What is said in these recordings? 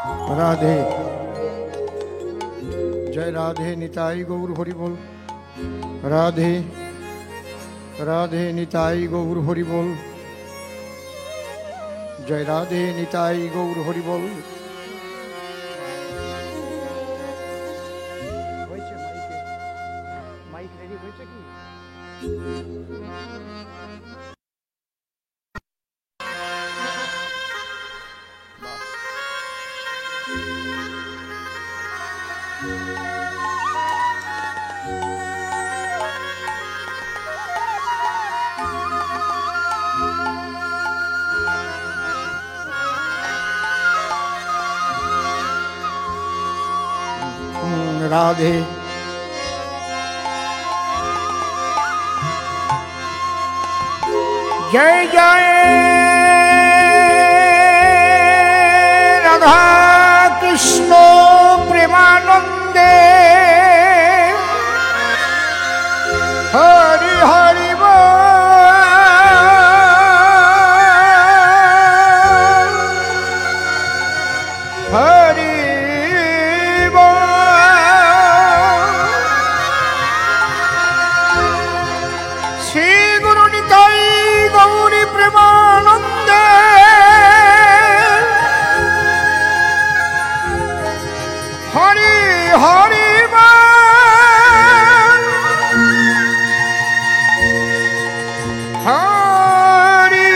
राधे जय राधे निताई गौर हरि बोल। राधे राधे निताई गौर हरि बोल। जय राधे निताई गौर हरि बोल। माइक रेडी হয়েছে কি? राधे जय जय राधा कृष्ण प्रेमानंदे हरि हरि हरि प्रेमानंदे हरि हरि हरि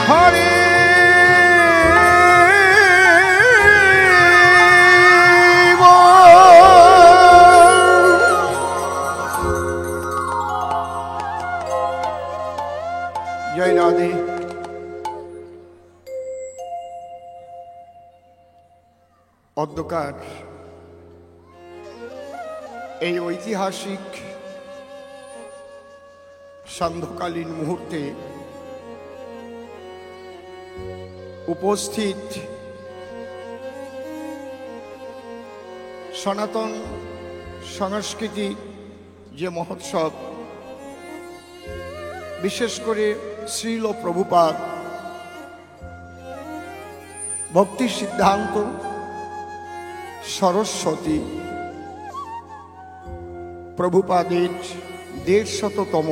हरि जय राधे। অন্ধকার এই ঐতিহাসিক সান্ধ্যকালীন মুহূর্তে উপস্থিত সনাতন সংস্কৃতি যে মহোৎসব, বিশেষ করে শ্রীল প্রভুপাদ ভক্তি সিদ্ধান্ত সরস্বতী প্রভুপাদের ১৫০তম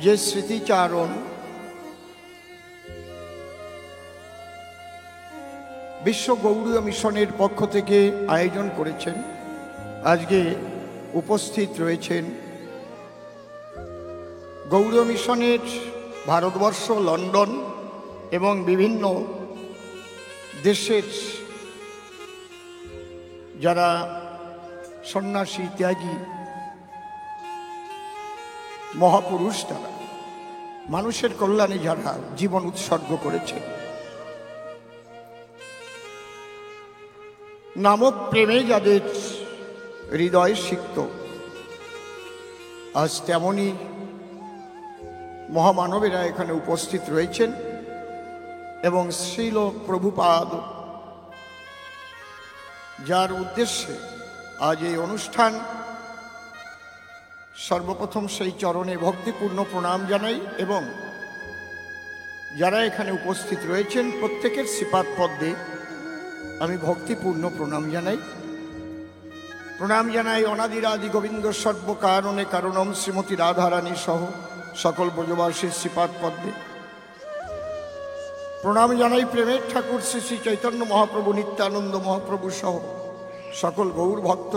যে স্মৃতিচারণ বিশ্ব গৌড়ীয় মিশনের পক্ষ থেকে আয়োজন করেছেন। আজকে উপস্থিত রয়েছেন গৌড়ীয় মিশনের ভারতবর্ষ, লন্ডন এবং বিভিন্ন দেশের যারা সন্ন্যাসী ত্যাগী মহাপুরুষ, তারা মানুষের কল্যাণে যারা জীবন উৎসর্গ করেছে, নামক প্রেমে যাদের হৃদয় সিক্ত, আজ তেমনি মহামানবেরা এখানে উপস্থিত রয়েছেন এবং শ্রীল প্রভুপাদ যার উদ্দেশ্যে আজ এই অনুষ্ঠান, সর্বপ্রথম সেই চরণে ভক্তিপূর্ণ প্রণাম জানাই এবং যারা এখানে উপস্থিত রয়েছেন প্রত্যেকের শ্রীপাদ পদ্মে আমি ভক্তিপূর্ণ প্রণাম জানাই। প্রণাম জানাই অনাদিরাদি গোবিন্দ সর্বকারণে কারণম শ্রীমতী রাধারানী সহ সকল ব্রজবাসীর শ্রীপাদ পদ্মে। প্রণাম জানাই প্রেমের ঠাকুর শ্রী শ্রী চৈতন্য মহাপ্রভু, নিত্যানন্দ মহাপ্রভু সহ সকল গৌর ভক্ত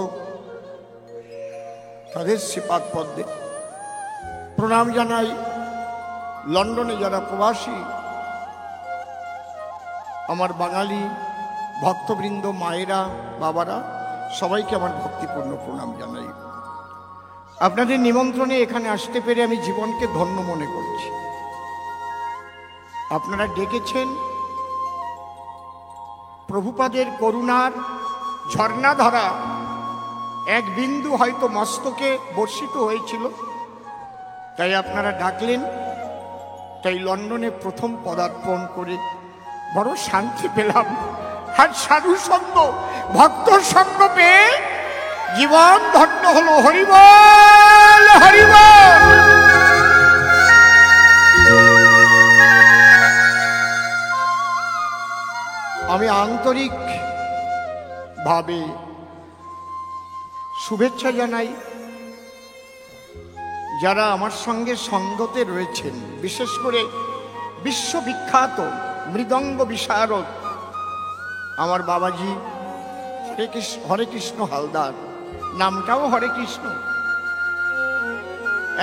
তাদের শ্রীপাদ পদ্মে। প্রণাম জানাই লন্ডনে যারা প্রবাসী আমার বাঙালি ভক্তবৃন্দ, মায়েরা, বাবারা, সবাইকে আমার ভক্তিপূর্ণ প্রণাম জানাই। আপনাদের নিমন্ত্রণে এখানে আসতে পেরে আমি জীবনকে ধন্য মনে করছি। আপনারা ডেকেছেন, প্রভুপাদের করুণার ঝর্ণাধারা এক বিন্দু হয়তো মস্তকে বর্ষিত হয়েছিল, তাই আপনারা ডাকলেন। তাই লন্ডনে প্রথম পদার্পণ করে বড় শান্তি পেলাম। আর সাধু সঙ্গ, ভক্ত সঙ্গ পেয়ে জীবন ধন্য হলো। হরিবল হরিবল। শুভেচ্ছা জানাই। যারা আমার সঙ্গে সঙ্গতে রয়েছেন, বিশেষ করে বিশ্ববিখ্যাত মৃদঙ্গ বিশারদ আমার বাবাজি হরে কৃষ্ণ হালদার, নামটাও হরে কৃষ্ণ,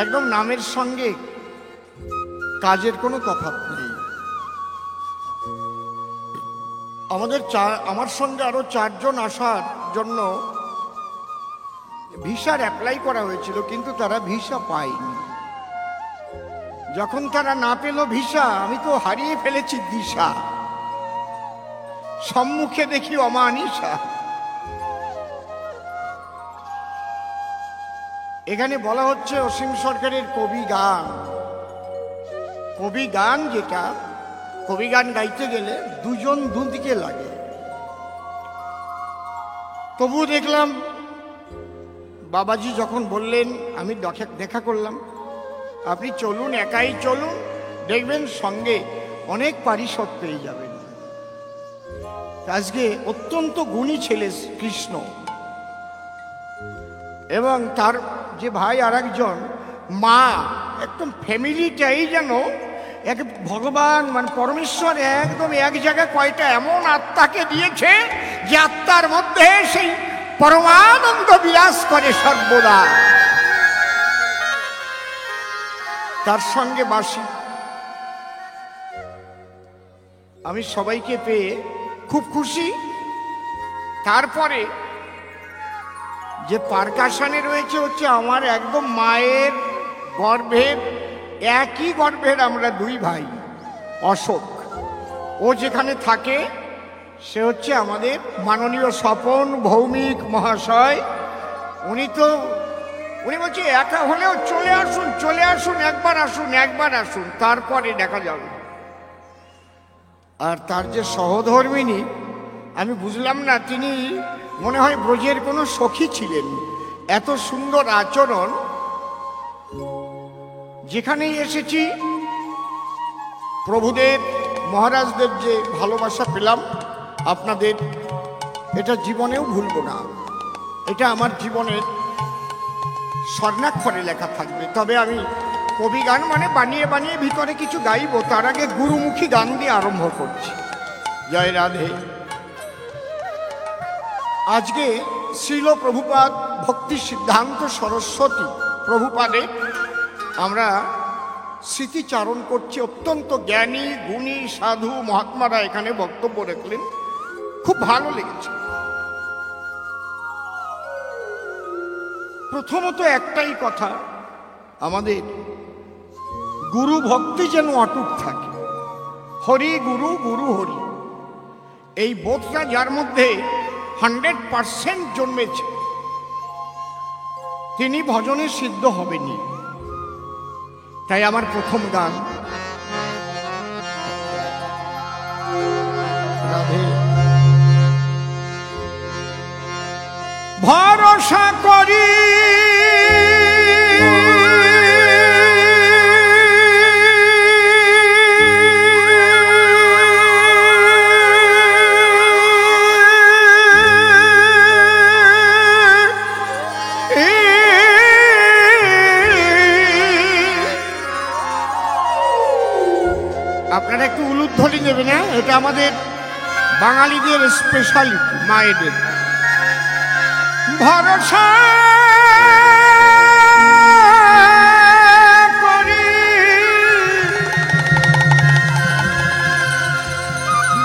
একদম নামের সঙ্গে কাজের কোনো তফাৎ নেই। আমার সঙ্গে আরো 4 জন আসার জন্য ভিসার অ্যাপ্লাই করা হয়েছিল, কিন্তু তারা ভিসা পায়নি। যখন তারা না পেল ভিসা, আমি তো হারিয়ে ফেলেছি দিশা, সম্মুখে দেখি অমানিসা। এখানে বলা হচ্ছে অসীম সরকারের কবি গান। কবি গান যেটা, কবি গান গাইতে গেলে দুজন দুদিকে লাগে। তবু দেখলাম বাবাজি যখন বললেন, আমি দেখা করলাম, আপনি চলুন, একাই চলুন, দেখবেন সঙ্গে অনেক পারিষদ পেয়ে যাবেন। আজকে অত্যন্ত গুণী ছেলে কৃষ্ণ, এবং তার যে ভাই আর একজন মা, একদম ফ্যামিলিটাই যেন এক ভগবান মানে পরমেশ্বর একদম এক জায়গায় কয়টা এমন আত্মাকে দিয়েছে যে আত্মার মধ্যে সেই পরমানন্দ বিরাজ করে সর্বদা। তার সঙ্গে বাসি। আমি সবাইকে পেয়ে খুব খুশি। তারপরে যে পারকাশনে রয়েছে হচ্ছে আমার একদম মায়ের গর্ভের, একই গর্ভের আমরা 2 ভাই। অশোক, ও যেখানে থাকে সে হচ্ছে আমাদের মাননীয় স্বপন ভৌমিক মহাশয়। উনি বলছে একা হলেও চলে আসুন, চলে আসুন, একবার আসুন, একবার আসুন, তারপরে দেখা যাবে। আর তার যে সহধর্মিনী, আমি বুঝলাম না, তিনি মনে হয় ব্রজের কোনো সখী ছিলেন। এত সুন্দর আচরণ। যেখানেই এসেছি প্রভুদের মহারাজদের যে ভালোবাসা পেলাম আপনাদের, এটা জীবনেও ভুলব না। এটা আমার জীবনের স্বর্ণাক্ষরে লেখা থাকবে। তবে আমি কবি গান মানে বানিয়ে বানিয়ে ভিতরে কিছু গাইব, তার আগে গুরুমুখী গান দিয়ে আরম্ভ করছি। জয় রাধে। আজকে শ্রীল প্রভুপাদ ভক্তি সিদ্ধান্ত সরস্বতী প্রভুপাদে আমরা স্মৃতিচারণ করছি। অত্যন্ত জ্ঞানী গুণী সাধু মহাত্মারা এখানে বক্তব্য রাখলেন, খুব ভালো লেগেছে। প্রথমত একটাই কথা, আমাদের গুরু ভক্তি যেন অটুট থাকে। হরি গুরু, গুরু হরি, এই বোধটা যার মধ্যে 100% জন্মেছে, তিনি ভজনে সিদ্ধ হবেনি। তাই আমার প্রথম গান রাধে। ভরসা করি আপনারা একটু উলুধ্বনি দেবেন, না এটা আমাদের বাঙালিদের স্পেশালিটি, মায়েদের। ভরসা করি,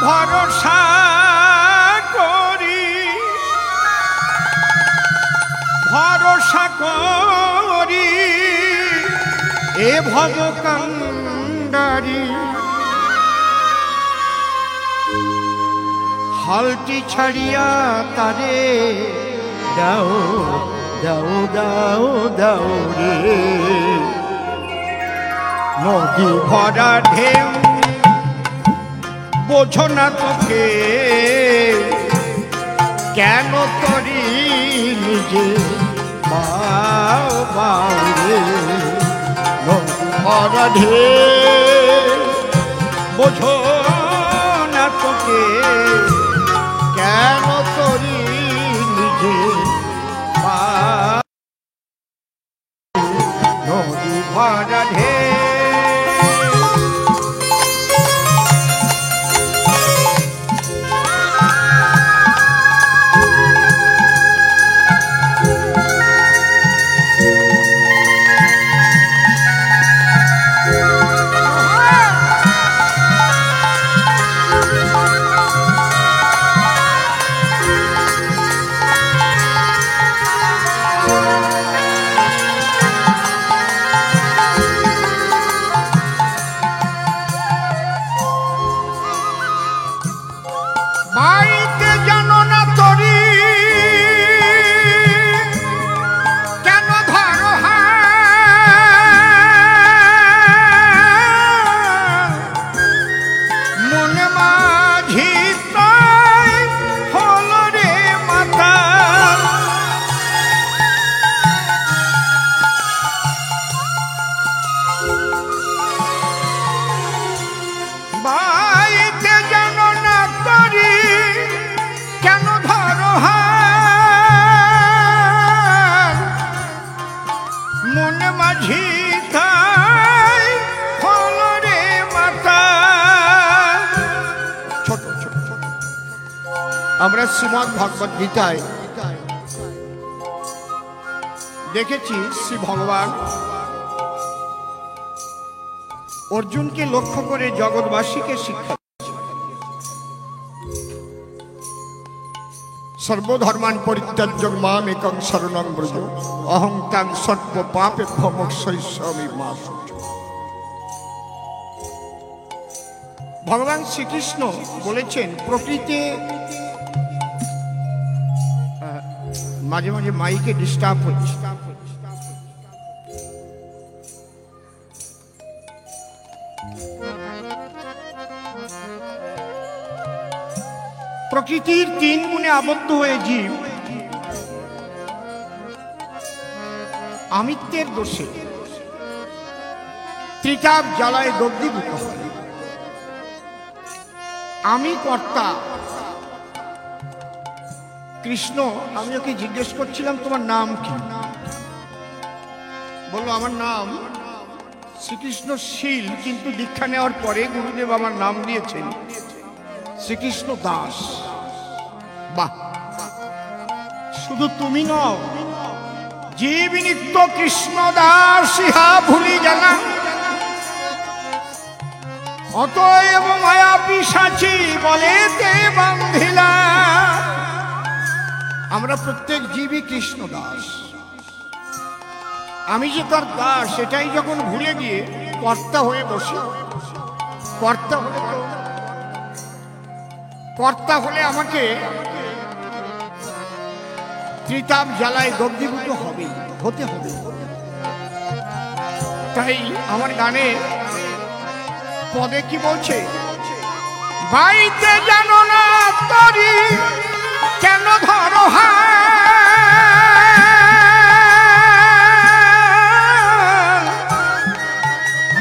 ভরসা করি, ভরসা করি এ ভবকান্ডারি। হালটি ছাড়িয়া তারে দাও দাও দাও দাও রে, নদী ভরা ঢেউ বোঝো না তোকে, কেন করি নিজে বাও বাও রে, নদী ভরা ঢেউ বোঝো না তোকে, কেন করি নিজে বাও নদী ভরা ঢেউ। বাড়িতে জানো না তরি কেন ধরো মনে মাঝি তাই হলো রে মাতা। বাড়িতে জানো না তরি কেন ধরো মনে মাঝি তাই হলো রে মাতা। ছোট ছোট আমরা শ্রীমদ্ ভগবদ গীতায় দেখেছি শ্রী ভগবান অর্জুনকে লক্ষ্য করে জগৎবাসীকে শিক্ষা সর্বধর্মান পরিত্যাজ্য মাম একং শরণং ব্রজ অহং ত্যাগ সর্ব পাপেভ্যো মোক্ষয়িষ্যামি মা শুচি। ভগবান শ্রীকৃষ্ণ বলেছেন প্রকৃতি মাঝে মাঝে মাইকে ডিস্টার্ব হচ্ছে। প্রকৃতির তিন গুণে আবদ্ধ হয়ে জীব আমিত্বের দোষে ত্রিতাপ জ্বালায় দগ্ধীভূত হয়। আমি কর্তা। কৃষ্ণ, আমি ওকে জিজ্ঞেস করছিলাম তোমার নাম কি? বললো আমার নাম শ্রীকৃষ্ণ শীল, কিন্তু দীক্ষা নেওয়ার পরে গুরুদেব আমার নাম দিয়েছেন শ্রীকৃষ্ণ দাস। বাহ, শুধু তুমি নও, জীব নিত্য কৃষ্ণ দাস ইহা ভুলি জানা, অতএব মায়া পিশাচি বলেতে বান্ধিলা। আমরা প্রত্যেক জীবই কৃষ্ণ দাস। আমি যে তার দাস সেটাই যখন ভুলে গিয়ে কর্তা হয়ে বসে, কর্তা হলে আমাকে ত্রিতাপ জ্বালায় দগ্ধীভূত হতে হবে। তাই আমার গানে পদে কি বলছে, বাড়িতে জানো না তরি কেন ধরো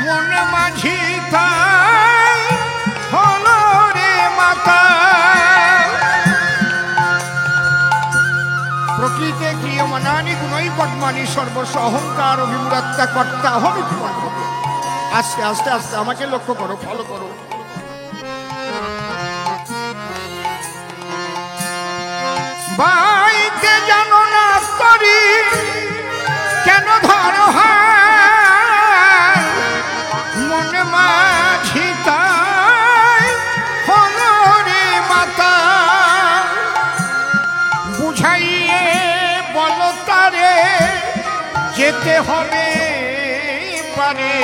মনে মাঝি তাই হলো রে মাতা। প্রকৃতে ক্রিয়মানানি গুণই পদ্মানি সর্বস্ব অহংকার অভিমূঢ়াত্মা কর্তা হবি। আস্তে আস্তে আস্তে আমাকে লক্ষ্য করো, ফলো করো। বাইতে জানো না তরি কেন ধরো মনে মাঝি তাই হলো রে মাতা। বুঝাইয়ে বলো তারে যেতে হবে পারে।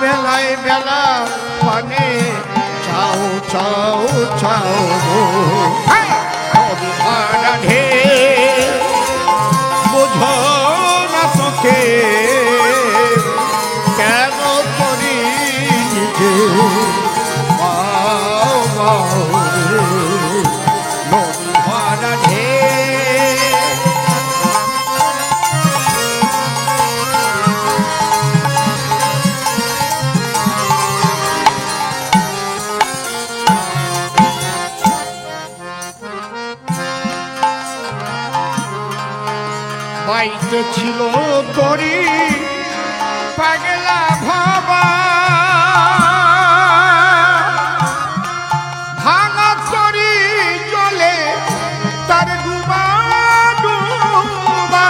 বেলায় বেলা পানে চাও চাও চাও বোঝো না তোকে মাইতে ছিল তরি পাগলা ভাবা ভাঙা তরি জলে তার ডুবা ডুবা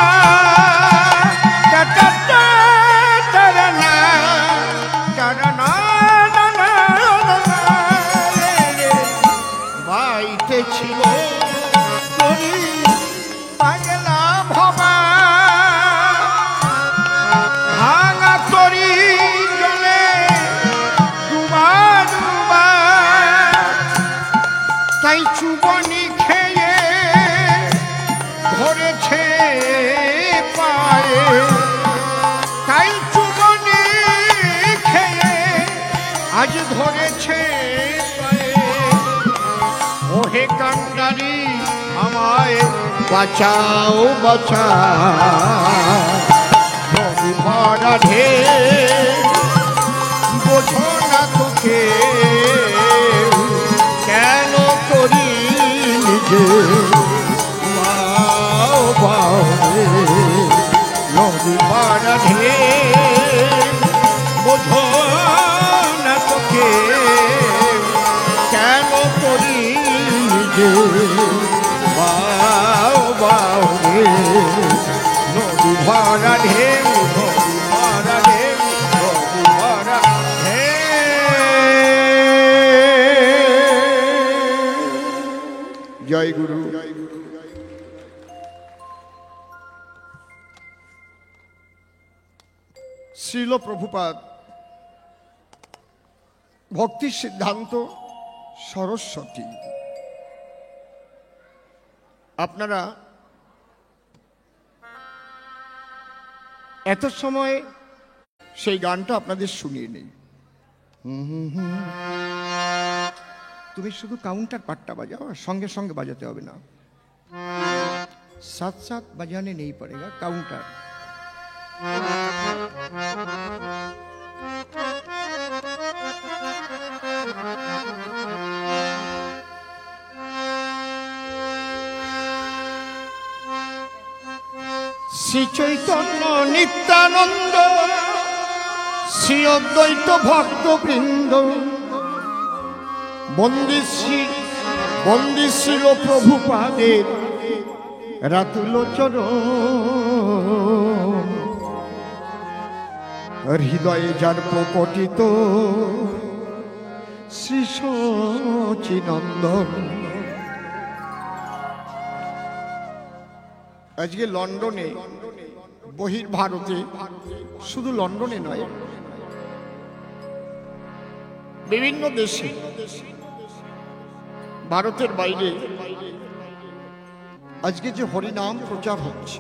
মাইতে ছিল তরি পাগলা ভাবা ভাঙা তরি জলে ডুবা ডুবা তাই চুবনি খেয়ে ধরেছে পায়ে তাই চুবনি খেয়ে আজ ধরেছে পায়ে ওহে কান্ডারি আমায় বাঁচাও বাঁচাও নদী ভরা ঢেউ বোঝো না তোকে কেন করি নিজে বাও বাও নদী ভরা ঢেউ বোঝো না তোকে কেন করি নিজে বাও বাও রে নদী ভরা ঢেউ নদী ভরা ঢেউ নদী ভরা জয় গুরু। শ্রীল প্রভুপাদ ভক্তি সিদ্ধান্ত সরস্বতী। আপনারা এত সময় সেই গানটা আপনাদের শুনিয়ে নেই। তুমি শুধু কাউন্টার পাট্টা বাজাও, সঙ্গে সঙ্গে বাজাতে হবে না, সাথ সাথ বাজানে নেই পড়েগা কাউন্টার। শ্রী চৈতন্য নিত্যানন্দ শ্রী অদ্বৈত ভক্তবৃন্দ বন্দী ছিল প্রভুপাদের রাতুল চরণ হৃদয়ে যার প্রকটিত শ্রী সচিনন্দন। আজকে লন্ডনে বহির্ভারতে, শুধু লন্ডনে নয়, বিভিন্ন দেশে, ভারতের বাইরে আজকে যে হরিনাম প্রচার হচ্ছে,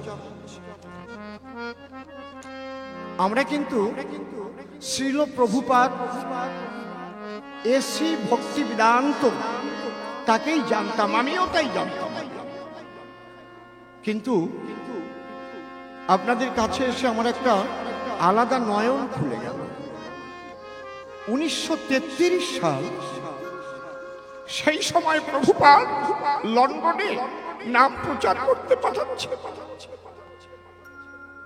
আমরা কিন্তু শ্রীল প্রভুপাদ এসি ভক্তি বেদান্ত তাকেই জানতাম, আমিও তাই জানতাম। কিন্তু আপনাদের কাছে এসে আমার একটা আলাদা নয়ন খুলে গেল। 1933 সাল, সেই সময় প্রভুপাদ লন্ডনে নাম প্রচার করতে পাঠাচ্ছে।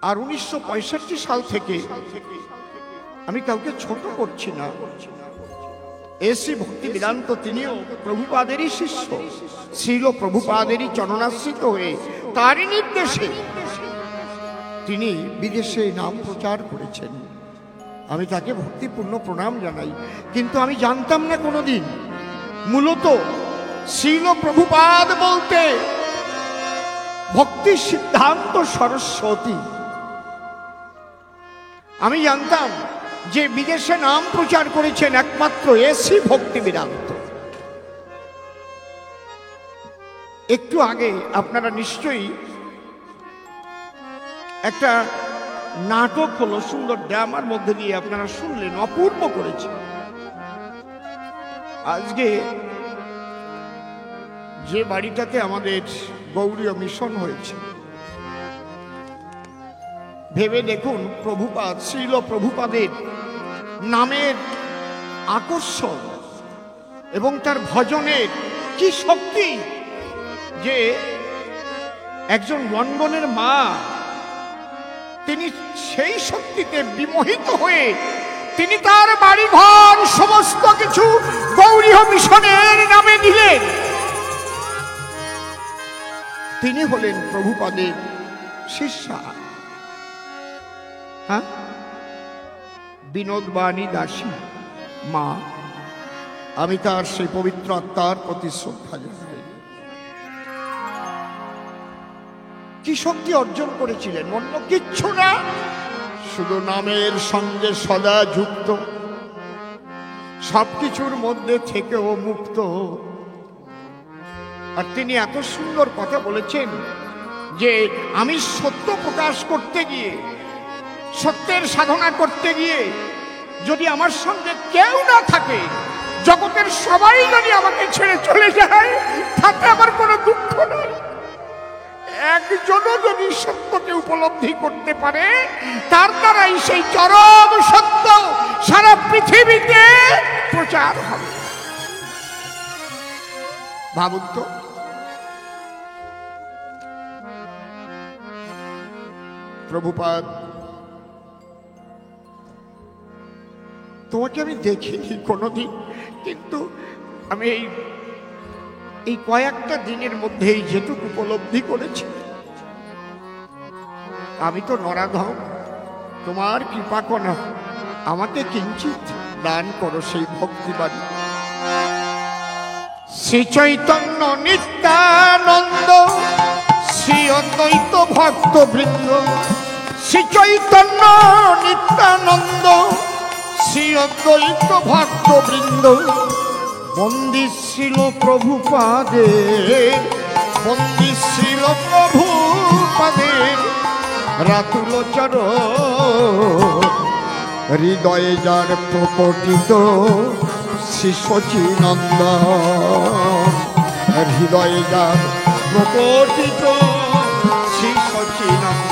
আর 1965 সাল থেকে, আমি কাউকে ছোট করছি না, এসি ভক্তি বেদান্ত তিনিও প্রভুপাদেরই শিষ্য, শ্রীল প্রভুপাদেরই চরণাশ্রিত হয়ে তারই নির্দেশে তিনি বিদেশে নাম প্রচার করেছেন। আমি তাকে ভক্তিপূর্ণ প্রণাম জানাই। কিন্তু আমি জানতাম না কোনোদিন মূলত শ্রীল প্রভুপাদ বলতে ভক্তি সিদ্ধান্ত সরস্বতী। আমি জানতাম যে বিদেশে নাম প্রচার করেছেন একমাত্র এসি ভক্তি বেদান্ত। একটু আগে আপনারা নিশ্চয়ই একটা নাটক হলো, সুন্দর ড্রামার মধ্যে দিয়ে আপনারা শুনলেন, অপূর্ব করেছে। আজকে যে বাড়িটাতে আমাদের গৌড়ীয় মিশন হয়েছে, ভেবে দেখুন প্রভুপাদ, শ্রীল প্রভুপাদের নামের আকর্ষণ এবং তার ভজনের কি শক্তি, যে একজন লন্ডনের মা তিনি সেই শক্তিতে বিমোহিত হয়ে তিনি তার বাড়িঘর সমস্ত কিছু গৌরীয় মিশনের নামে দিলেন। তিনি হলেন প্রভুপাদের শিষ্যা। হ্যাঁ, বিনোদবাণী দাসী মা, আমি তার সেই পবিত্র আত্মার প্রতি শ্রদ্ধা জানাই। কি শক্তি অর্জন করেছিলেন? অন্য কিচ্ছু না, শুধু নামের সঙ্গে সদা যুক্ত, সবকিছুর মধ্যে থেকেও মুক্ত। আর তিনি এত সুন্দর কথা বলেছেন যে আমি সত্য প্রকাশ করতে গিয়ে, সত্যের সাধনা করতে গিয়ে যদি আমার সঙ্গে কেউ না থাকে, জগতের সবাই যদি আমাকে ছেড়ে চলে যায়, তাতে আমার কোনো দুঃখ নেই। একজনও যদি সত্যকে উপলব্ধি করতে পারে, তার দ্বারাই সেই চরম সত্য সারা পৃথিবীতে প্রচার হবে। ভাবুন তো, প্রভুপাদ, তোমাকে আমি দেখিনি কোনোদিন, কিন্তু আমি এই কয়েকটা দিনের মধ্যেই যেটুকু উপলব্ধি করেছি, আমি তো নরাধম, তোমার কৃপা কণা আমাকে কিঞ্চিত দান করো সেই ভক্তিবাণী। শ্রী চৈতন্য নিত্যানন্দ শ্রী অদ্বৈত ভক্ত বৃন্দ, শ্রী চৈতন্য নিত্যানন্দ শ্রী অদ্বৈত ভক্ত বৃন্দ, বন্দিছিল প্রভুপাদে, বন্দিছিল প্রভুপাদে রাতুল চরণ, হৃদয়ে যার প্রকটিত শ্রী সচিনন্দন, হৃদয়ে যার প্রকটিত শ্রী সচিনন্দন।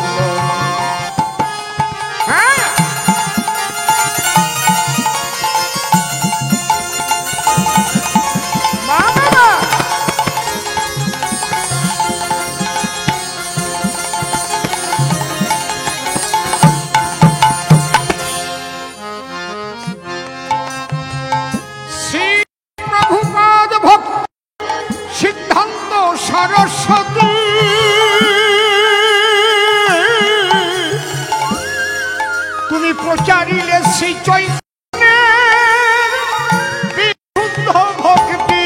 সরস্বতী তুমি প্রচারিলে শ্রী চৈতন্যের বিশুদ্ধ ভক্তি।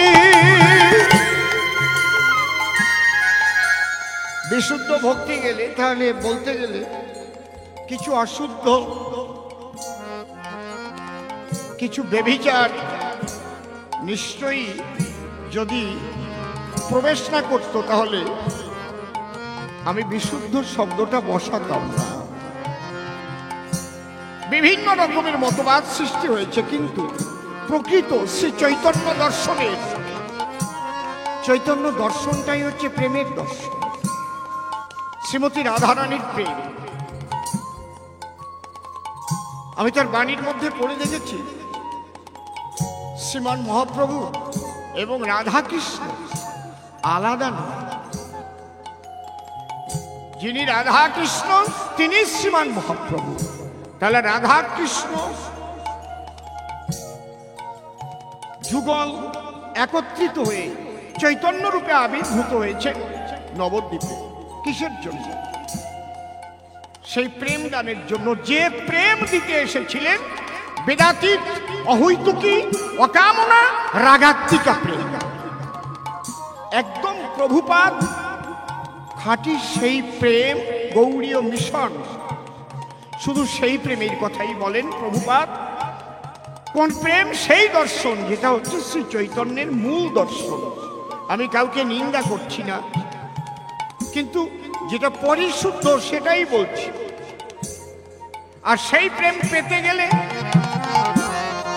বিশুদ্ধ ভক্তি গেলে, তাহলে বলতে গেলে কিছু অশুদ্ধ, কিছু ব্যভিচার নিশ্চয়ই যদি প্রবেশ না করতো, তাহলে আমি বিশুদ্ধ শব্দটা বসাতাম না। বিভিন্ন রকমের মতবাদ সৃষ্টি হয়েছে, কিন্তু প্রকৃত শ্রী চৈতন্য দর্শনের, চৈতন্য দর্শনটাই হচ্ছে প্রেমের দর্শন, শ্রীমতী রাধারানীর প্রেম। আমি তার বাণীর মধ্যে পড়ে দেখেছি, শ্রীমান মহাপ্রভু এবং রাধা কৃষ্ণ আলাদা নয়। যিনি রাধা কৃষ্ণ তিনি শ্রীমান মহাপ্রভু। তাহলে রাধা কৃষ্ণ যুগল একত্রিত হয়ে চৈতন্য রূপে আবির্ভূত হয়েছে নবদ্বীপে। কিসের জন্য? সেই প্রেম দানের জন্য, যে প্রেম দিতে এসেছিলেন বেদাতীত, অহৈতুকী, অকামনা, রাগাত্মিকা প্রেম। একদম প্রভুপাদ খাঁটি সেই প্রেম, গৌড়ীয় মিশন। শুধু সেই প্রেমের কথাই বলেন প্রভুপাদ। কোন প্রেম? সেই দর্শন যেটা হচ্ছে শ্রী চৈতন্যের মূল দর্শন। আমি কাউকে নিন্দা করছি না, কিন্তু যেটা পরিশুদ্ধ সেটাই বলছি। আর সেই প্রেম পেতে গেলে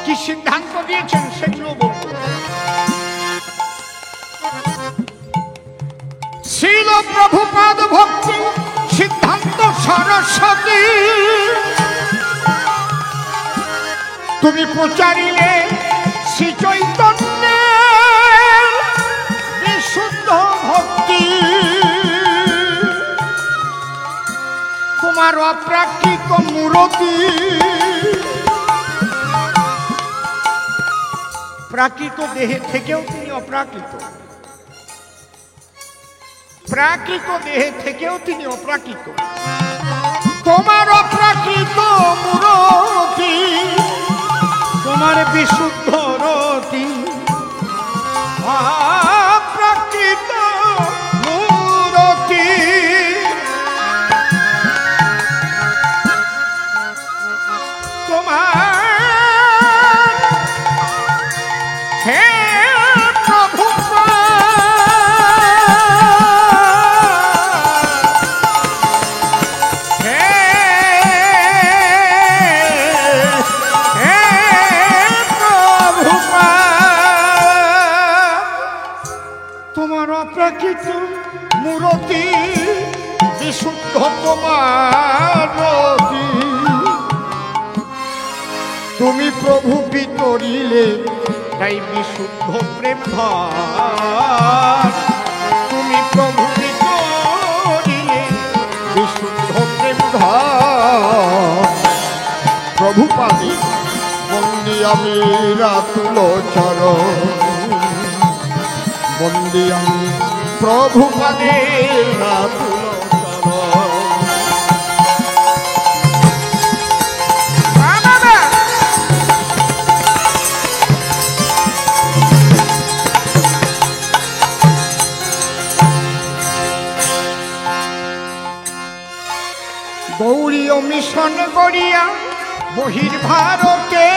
কি সিদ্ধান্ত দিয়েছেন সেগুলো বলবো। ছিল প্রভুপাদ ভক্তি সিদ্ধান্ত সরস্বতী, তুমি প্রচারিলে শ্রী চৈতন্যের বিশুদ্ধ ভক্তি। তোমার অপ্রাকৃত মূরতি, প্রাকৃত দেহে থেকেও তিনি অপ্রাকৃত, প্রাকৃত দেহে থেকেও তিনি অপ্রাকৃত। তোমার অপ্রাকৃত মূরতি, তোমার বিশুদ্ধ রতি, অপ্রাকৃত মূরতি। তোমার হে প্রভু অপ্রাকৃত মূরতি, বিশুদ্ধ তোমার রতি। তুমি প্রভু বিতরিলে তাই বিশুদ্ধ প্রেম ধার, তুমি প্রভু বিতরিলে বিশুদ্ধ প্রেম ধার। প্রভু পাদি বন্দি আমি রাতুল চরণ, বন্দি আমি প্রভু পাদে রাতুল চরণ। গৌরীয় মিশন করিয়া বহির্ভারতে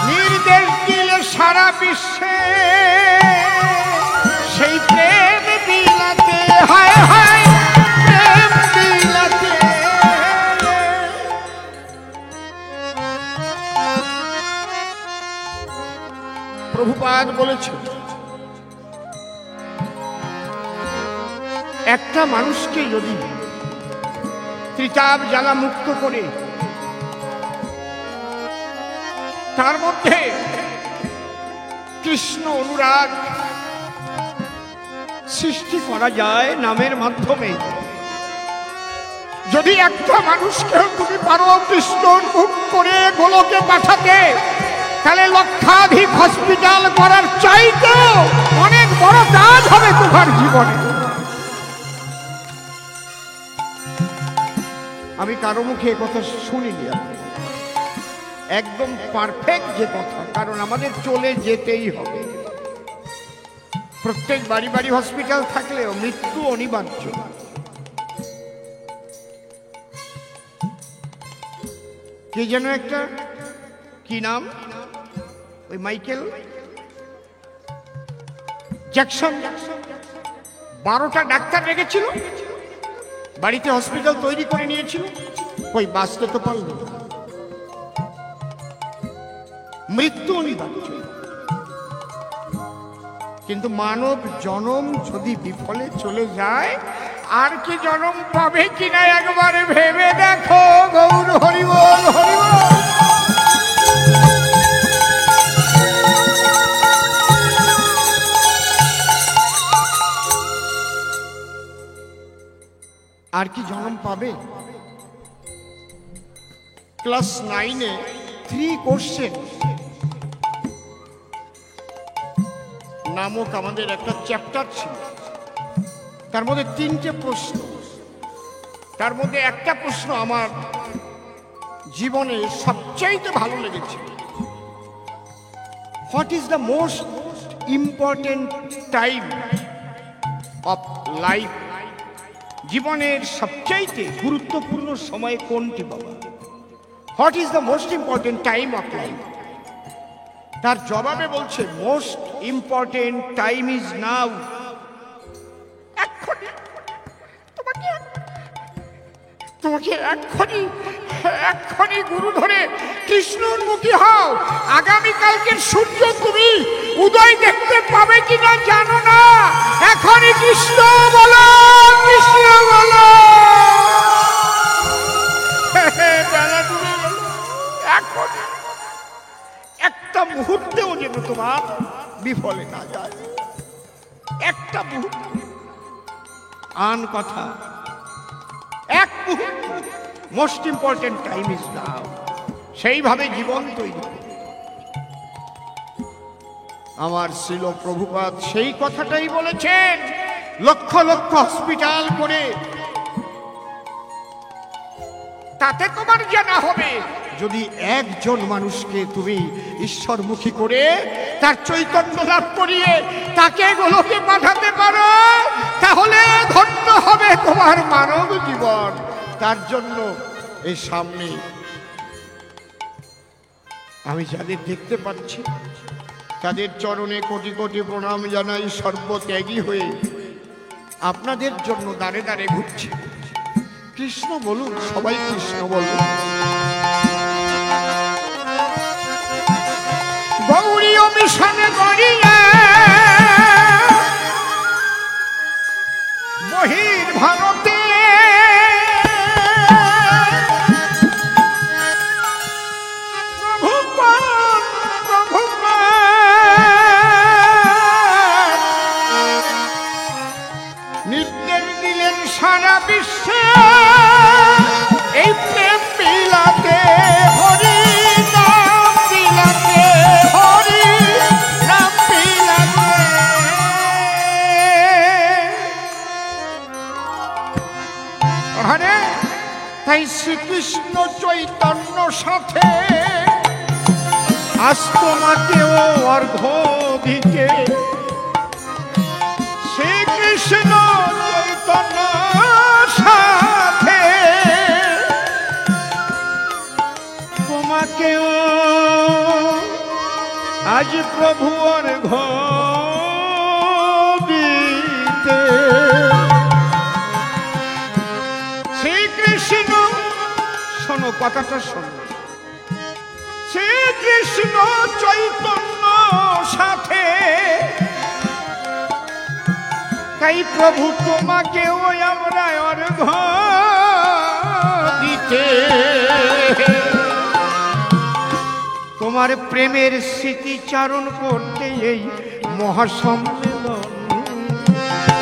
নির্দেশ দিলে সারা বিশ্বে সেই প্রেম বিলাতে, হায় হায় প্রেম বিলাতে। প্রভুপাদ বলেছেন একটা মানুষকে যদি ত্রিতাপ জ্বালা মুক্ত করে তার মধ্যে কৃষ্ণ অনুরাগ সৃষ্টি করা যায় নামের মাধ্যমে, যদি একটা মানুষকে তুমি পারো কৃষ্ণ মুখ করে গোলকে পাঠাতে, তাহলে লক্ষাধিক হসপিটাল করার চাইতেও অনেক বড় কাজ হবে তোমার জীবনে। আমি কারো মুখে কথা শুনিনি, একদম পারফেক্ট যে কথা, কারণ আমাদের চলে যেতেই হবে। প্রত্যেক বাড়ি বাড়ি হসপিটাল থাকলেও মৃত্যু অনিবার্য। কে যেন একটা, কি নাম, ওই মাইকেল জ্যাকসন, 12টা ডাক্তার রেখেছিল, বাড়িতে হসপিটাল তৈরি করে নিয়েছিল, কই বাঁচতে তো পারল না। মৃত্যু অনিবার্য। কিন্তু মানব জনম যদি বিফলে চলে যায়, আর কি জনম পাবে কিনা একবার ভেবে দেখো। গৌর হরিবল হরিবল। আর কি জন্ম পাবে? ক্লাস 9-এ 3 কোশ্চেন নামক আমাদের একটা চ্যাপ্টার ছিল, তার মধ্যে 3টে প্রশ্ন। তার মধ্যে একটা প্রশ্ন আমার জীবনে সবচাইতে ভালো লেগেছে। What is the most important time of life? জীবনের সবচাইতে গুরুত্বপূর্ণ সময় কোনটি বাবা? What is the most important time of life? তার জবাবে বলছে most important time is now. তোমাকে এক্ষুনি গুরু ধরে কৃষ্ণ উন্মুখী হও। আগামীকালকের সূর্য তুমি উদয় দেখতে পাবে কিনা জানো না, এখনই কৃষ্ণ বলো, কৃষ্ণ বলো। বেলা ডুবে গেল, এখন একটা মুহূর্তেও যেন তোমার বিফলে না যায়, একটা মুহূর্ত। আন কথা, এক মুহূর্ত, most important time is now, সেইভাবে জীবন তৈরি করুন। আমার শ্রীল প্রভুপাদ সেই কথাটাই বলেছেন। লক্ষ লক্ষ হসপিটাল করে তাতে তোমার জানা হবে, যদি একজন মানুষকে তুমি ঈশ্বরমুখী করে তার চৈতন্য লাভ করিয়ে তাকে গোলকে পাঠাতে পারো, তাহলে ধন্য হবে তোমার মানব জীবন। তার জন্য এই সামনে আমি যাদের দেখতে পাচ্ছি তাদের চরণে কোটি কোটি প্রণাম জানাই, সর্বত্যাগী হয়ে আপনাদের জন্য দাঁড়ে দাঁড়ে ঘুরছি। কৃষ্ণ বলুন, সবাই কৃষ্ণ বলুন। গৌরীয় মিশনে গড়িয়া বহির ভারতে নির্দেশ দিলেন সারা বিশ্বে এই প্রেম বিলাতে, হরি নাম বিলাতে, হরি নাম বিলাতে। আরে তাই শ্রীকৃষ্ণ চৈতন্য সাথে আজ তোমাকেও অর্ঘ্য দিতে, শ্রীকৃষ্ণ চৈতন্য সাথে তোমাকেও আজ প্রভু অর্ঘ্য দিতে। শ্রীকৃষ্ণ, শোনো কথাটা শোনো, শ্রীকৃষ্ণ চৈতন্য সাথে তাই প্রভু তোমাকেও আমরা অর্ঘ্য দিতে। তোমার প্রেমের স্মৃতিচারণ করতে এই মহাসম্মেলন।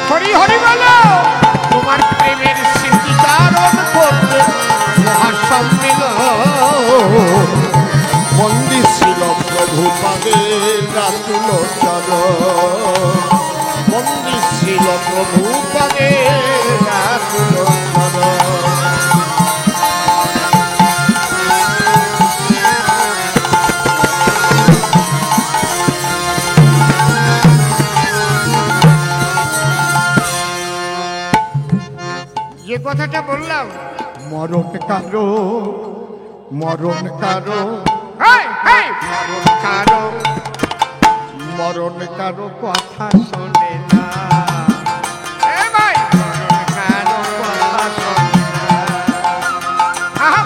হরি হরি বলো। তোমার প্রেমের স্মৃতিচারণ করতে মহাসম্মেলন। বন্দী ছিল প্রভুপাদের রাতুল চরণ, বন্দী ছিল প্রভুপাদের রাতুল চরণ। যে কথাটা বললাম, মরণ কারো, মরণ কারো, মরণ কারো, মরণ কারো কথা শোনে না। মরণ কারো কথা শোনে না।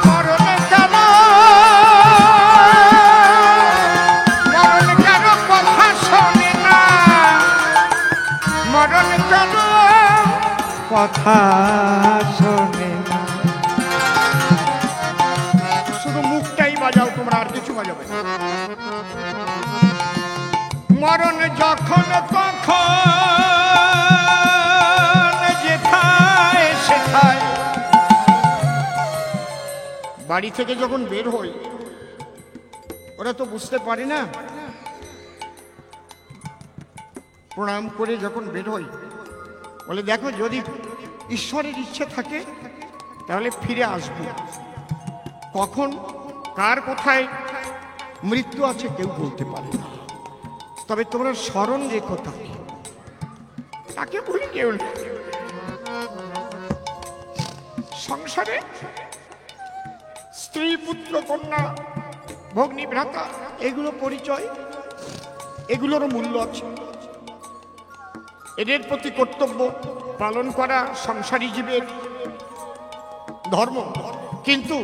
মরণ কারো, মরণ কারো কথা শোনে না। মরণ কারো কথা শোনে না। শুধু মুখটাই বাজাও তোমরা, আর কিছু বাজাবে না। মরণ যখন তখন যেথায় সেথায়, বাড়ি থেকে যখন বের হই ওরা তো বুঝতে পারে না, প্রণাম করে যখন বের হই বলে দেখো যদি ঈশ্বরের ইচ্ছে থাকে তাহলে ফিরে আসবো। কখন কার কোথায় মৃত্যু আছে কেউ বলতে পারে না, তবে তোমরা স্মরণ রেখো তাকে, তাকে ভুলে কেউ না। সংসারে স্ত্রী পুত্র কন্যা ভগ্নী ভ্রাতা এগুলো পরিচয়, এগুলোরও মূল্য আছে, এদের প্রতি কর্তব্য পালন করা সংসারী জীবের ধর্ম। কিন্তু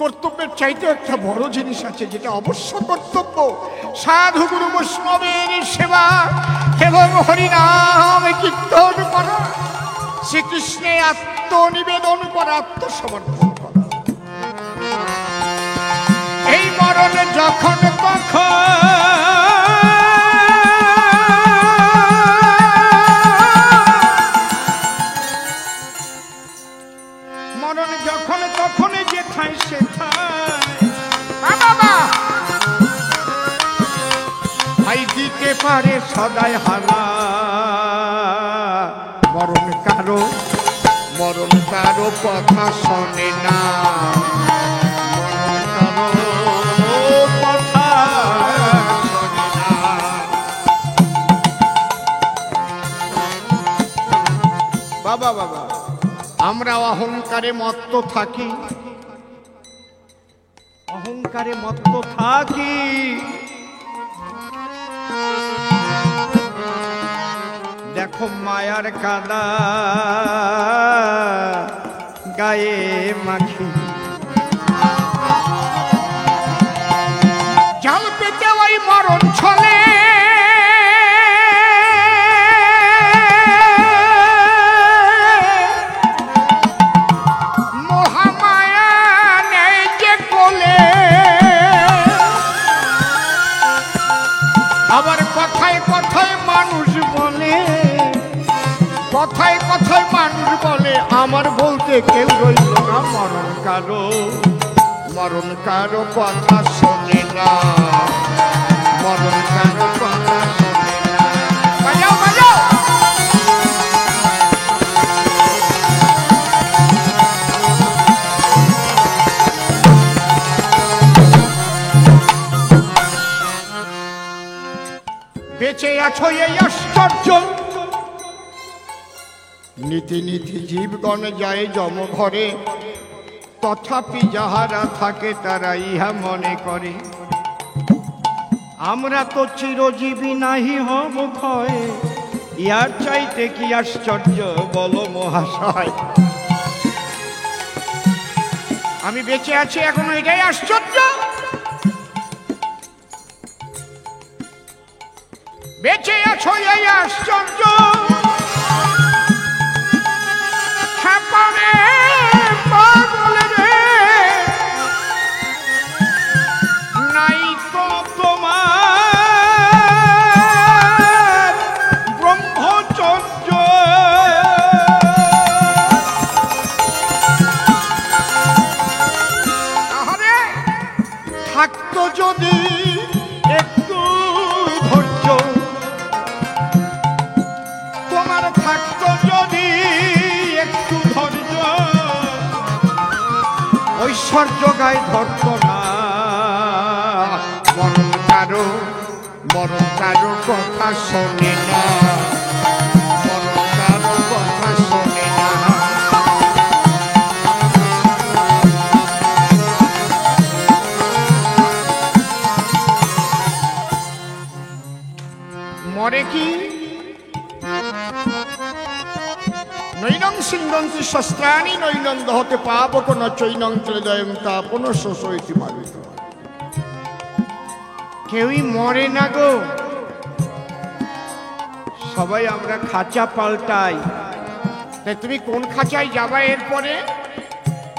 কর্তব্যের চাইতে একটা বড় জিনিস আছে যেটা অবশ্য কর্তব্য, সাধু গুরু বৈষ্ণবের সেবা এবং হরিনাম কীর্তন করা, শ্রীকৃষ্ণে আত্মনিবেদন করা, আত্মসমর্পণ করা। এই মরণে যখন তখন ভাই দিতে পারে সদাই হানা, মরণ কারো কথা শোনে না, মরণ কারো কথা শোনে না। বাবা বাবা, আমরা অহংকারে মত্ত থাকি, অহংকারে মত্ত থাকি। দেখো মায়ার কাদা গায়ে মাখি, জাল পেতে ওই মরণ ছলে মহামায়া নেই যে কোলে। আবার কথায় কথায় মানুষ বলে, কথায় কথায় মানুষ বলে আমার বলতে কেউ রইল না, মরণ কারো কথা শোনে না, মরণ কারো কথা শোনে না। বাজাও বাজাও। বেঁচে আছো এই আশ্চর্য, নীতি নীতি জীবগণ যায় যম ঘরে, তথাপি যাহারা থাকে তারা ইহা মনে করে আমরা তো চিরজীবী নাহি হব ক্ষয়। ইহার চাইতে কি আশ্চর্য বলো মহাশয়। আমি বেঁচে আছি এখনো, এটাই আশ্চর্য। বেঁচে আছো এই আশ্চর্য, নাই তো তোমার ব্রহ্মচর্য। তাহলে থাকতো যদি একটু ধৈর্য, তোমার থাকতো যদি একটু ধৈর্য, ঐশ্বর্য গায়ে ধরত না। মরণ কারো কথা শোনে না, মরণ কারো কথা শোনে না। মরে কি নৈনং সিন্ধন্তি শস্ত্রাণি নৈনং দহতে পাবক ন চৈনং ত্রেদয়ং তাপন শোষয়তি মারিত। কেউই মরে না গো, সবাই আমরা খাঁচা পাল্টাই। তাই তুমি কোন খাঁচায় যাবা এরপরে,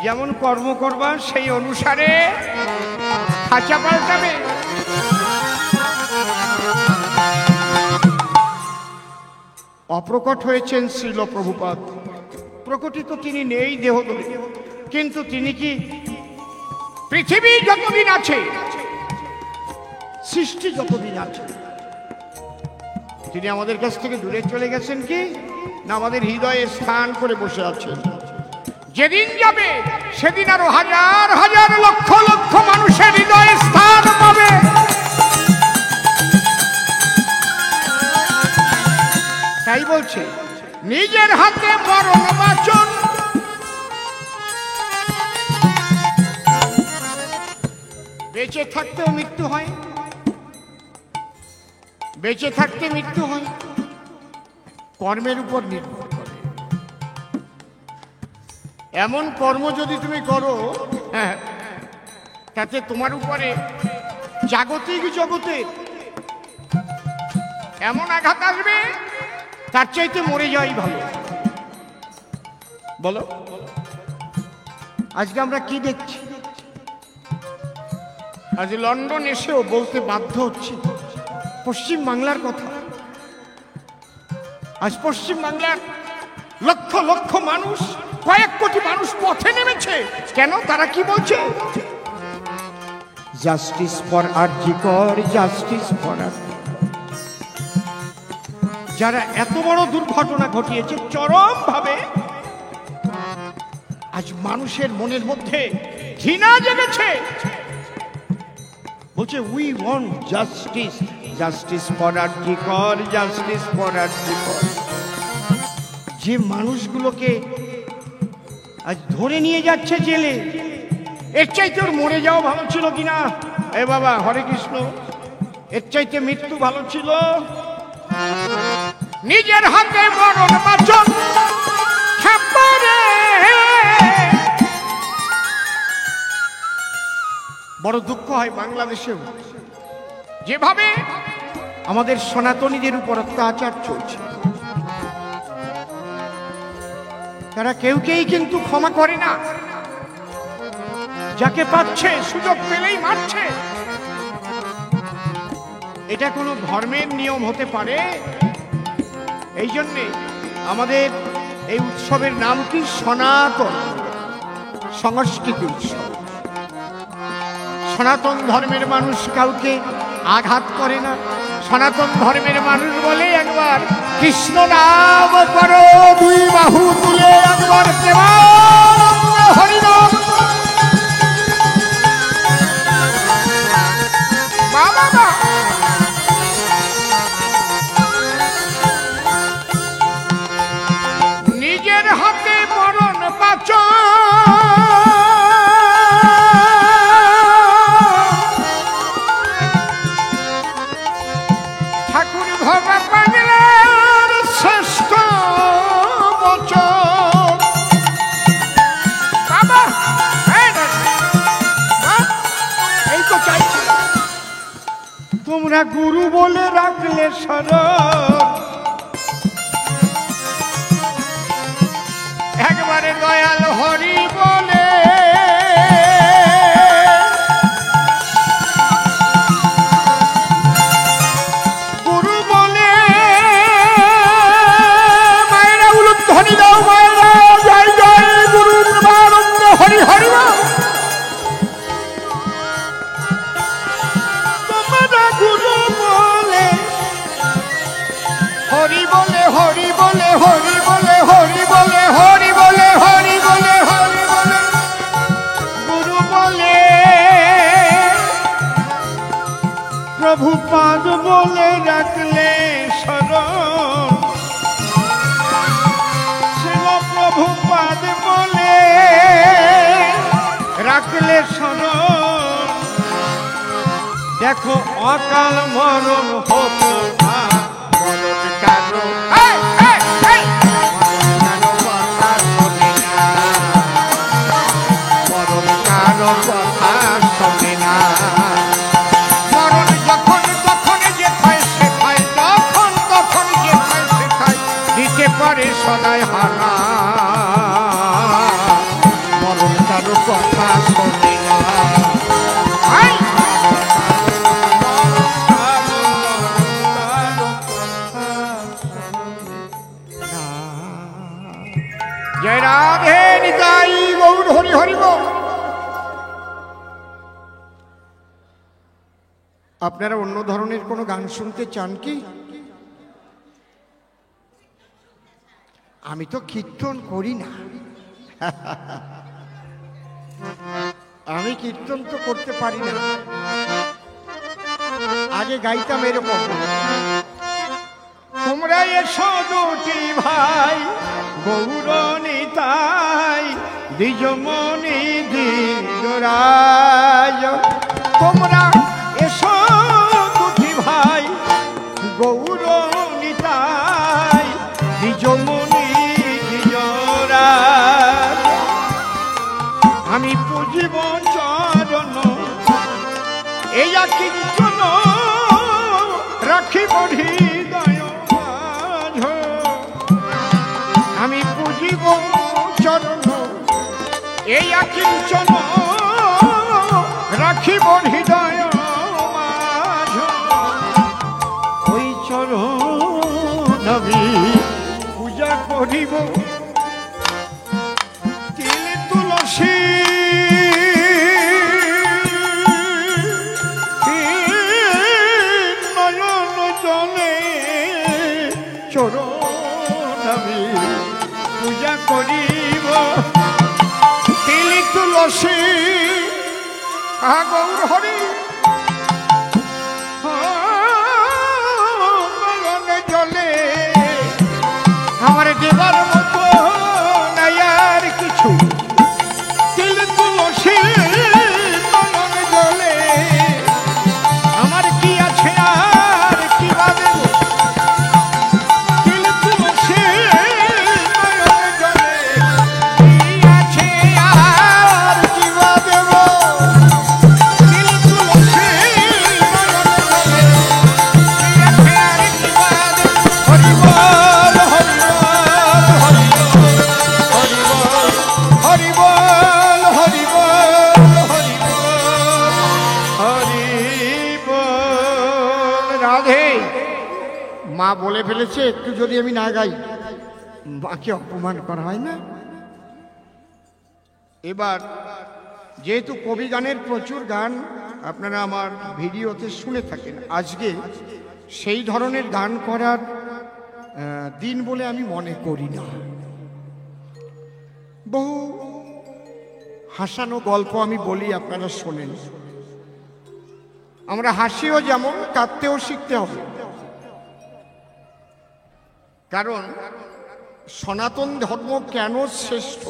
যেমন কর্ম করবা সেই অনুসারে খাঁচা পাল্টাবে। অপ্রকট হয়েছেন শ্রীল প্রভুপাদ, প্রকটিত তিনি নেই দেহ ধরে, কিন্তু তিনি কি পৃথিবী যতদিন আছে, সৃষ্টি যতদিন আছে, তিনি আমাদের কাছ থেকে দূরে চলে গেছেন কি না আমাদের হৃদয়ে স্থান করে বসে আছেন। যেদিন যাবে সেদিন আরো হাজার হাজার লক্ষ লক্ষ মানুষের হৃদয়ে স্থান পাবে। তাই বলছে নিজের হাতে মরণ বাঁচন, বেঁচে থাকতেও মৃত্যু হয়, বেঁচে থাকতে মৃত্যু হয়, কর্মের উপর নির্ভর করে। এমন কর্ম যদি তুমি করো, হ্যাঁ, তাতে তোমার উপরে জাগতিক জগতে এমন আঘাত আসবে, তার চাইতে মরে যাওয়াই ভালো। বলো আজকে আমরা কি দেখছি? আজ লন্ডন এসেও বলতে বাধ্য হচ্ছি পশ্চিম বাংলার কথা। আজ পশ্চিম বাংলার লক্ষ লক্ষ মানুষ কয়েক কোটি মানুষ পথে নেমেছে। কেন? তারা কি বলছে? Justice for RG Kar, justice for আরজি। যারা এত বড় দুর্ঘটনা ঘটিয়েছে চরম ভাবে, আজ মানুষের মনের মধ্যে ঘৃণা জেগেছে, বলছে we want justice, justice for RG Kar, justice for RG কর। যে মানুষগুলোকে আজ ধরে নিয়ে যাচ্ছে জেলে, এর চাইতে ওর মরে যাওয়া ভালো ছিল কিনা? এ বাবা হরে কৃষ্ণ, এর চাইতে মৃত্যু ভালো ছিল? নিজের হাতে মরণ বাঁচন বড় দুঃখ হয় বাংলাদেশেও যেভাবে আমাদের সনাতনীদের উপর অত্যাচার চলছে। তারা কেউকেই কিন্তু ক্ষমা করে না, যাকে পাচ্ছে সুযোগ পেলেই মারছে। এটা কোনো ধর্মের নিয়ম হতে পারে? এই জন্যে আমাদের এই উৎসবের নাম কি? সনাতন সংস্কৃতি উৎসব। সনাতন ধর্মের মানুষ কাউকে আঘাত করে না। সনাতন ধর্মের মানুষ বলে একবার কৃষ্ণ নাম করো, দুই বাহু তুলে একবার প্রেমানন্দ হরিনাম। বাবা নিজের হাতে মরণ বাঁচন, ঠাকুর ভবা বাংলার শ্রেষ্ঠ বচন। বাবা এই তো চাইছি, তোমরা গুরু বলে রাখলে শরণ, একবারে দয়াল হরি বলে গুরু বলে মায়েরা উলুক ধ্বনি দাও, মায়েরা জয় জয় গুরু প্রেমানন্দ হরি হরি। তোমরা গুরু বলে হরি বলে, হরি বলে, হরি বলে, হরি বলে, হরি বলে, হরি বলে, হরি বলে গুরু বলে, প্রভুপাদ বলে রাখলে শরণ, শিল প্রভুপাদ বলে রাখলে শরণ। দেখো অকাল মরণ হতো না, মরণ কারো কথা শোনে না। মরণ যখন তখন যে খায় সে খায়, তখন তখন যে খায় সে খায়, দিতে পারে সদাই হানা। মরণ কারো কথা শোনে না। জয় রাধে নিতাই গৌর হরি হরি বল। আপনারা অন্য ধরনের কোনো গান শুনতে চান কি? আমি তো কীর্তন করি না, আমি কীর্তন তো করতে পারি না। আগে গাইতাম এরকম, তোমরা এসো দুটি ভাই গৌর নিতাই, দ্বিজমণি দ্বিজরাজ। তোমরা এসো দুটি ভাই গৌর নিতাই, দ্বিজমণি দ্বিজরাজ। আমি পুজিব চরণ এই কীর্তন, রাখিব হৃদয় মাঝ। আমি পুজিব চরণ এই কীর্তন, রাখিব হৃদয় মাঝ। ওই চরণ আমি পূজা করিব, গৌর হরি নয়নে জলে আমার দেবার মতো নাই আর কিছু তিল তুলসী নয়নে জলে আমার কি আছে আর কি বা দেব তিল তুলসী নয়নে জলে কি আছে আর কি বা দেব তিল তুলসী নয়নে জলে কি আছে আর কি বা দেব হরি বল হরি বল হরি বল হরি বল হরি বল রাধে। মা বলে ফেলেছে একটু যদি আমি না গাই মাকে অপমান করা হয় না। এবার যেহেতু কবি গানের প্রচুর গান আপনারা আমার ভিডিওতে শুনে থাকেন, আজকে সেই ধরনের গান করার দিন বলে আমি মনে করি না। বহু হাসানো গল্প আমি বলি, আপনারা শোনেন। আমরা হাসিও যেমন, কাঁদতেও শিখতে হবে। কারণ সনাতন ধর্ম কেন শ্রেষ্ঠ?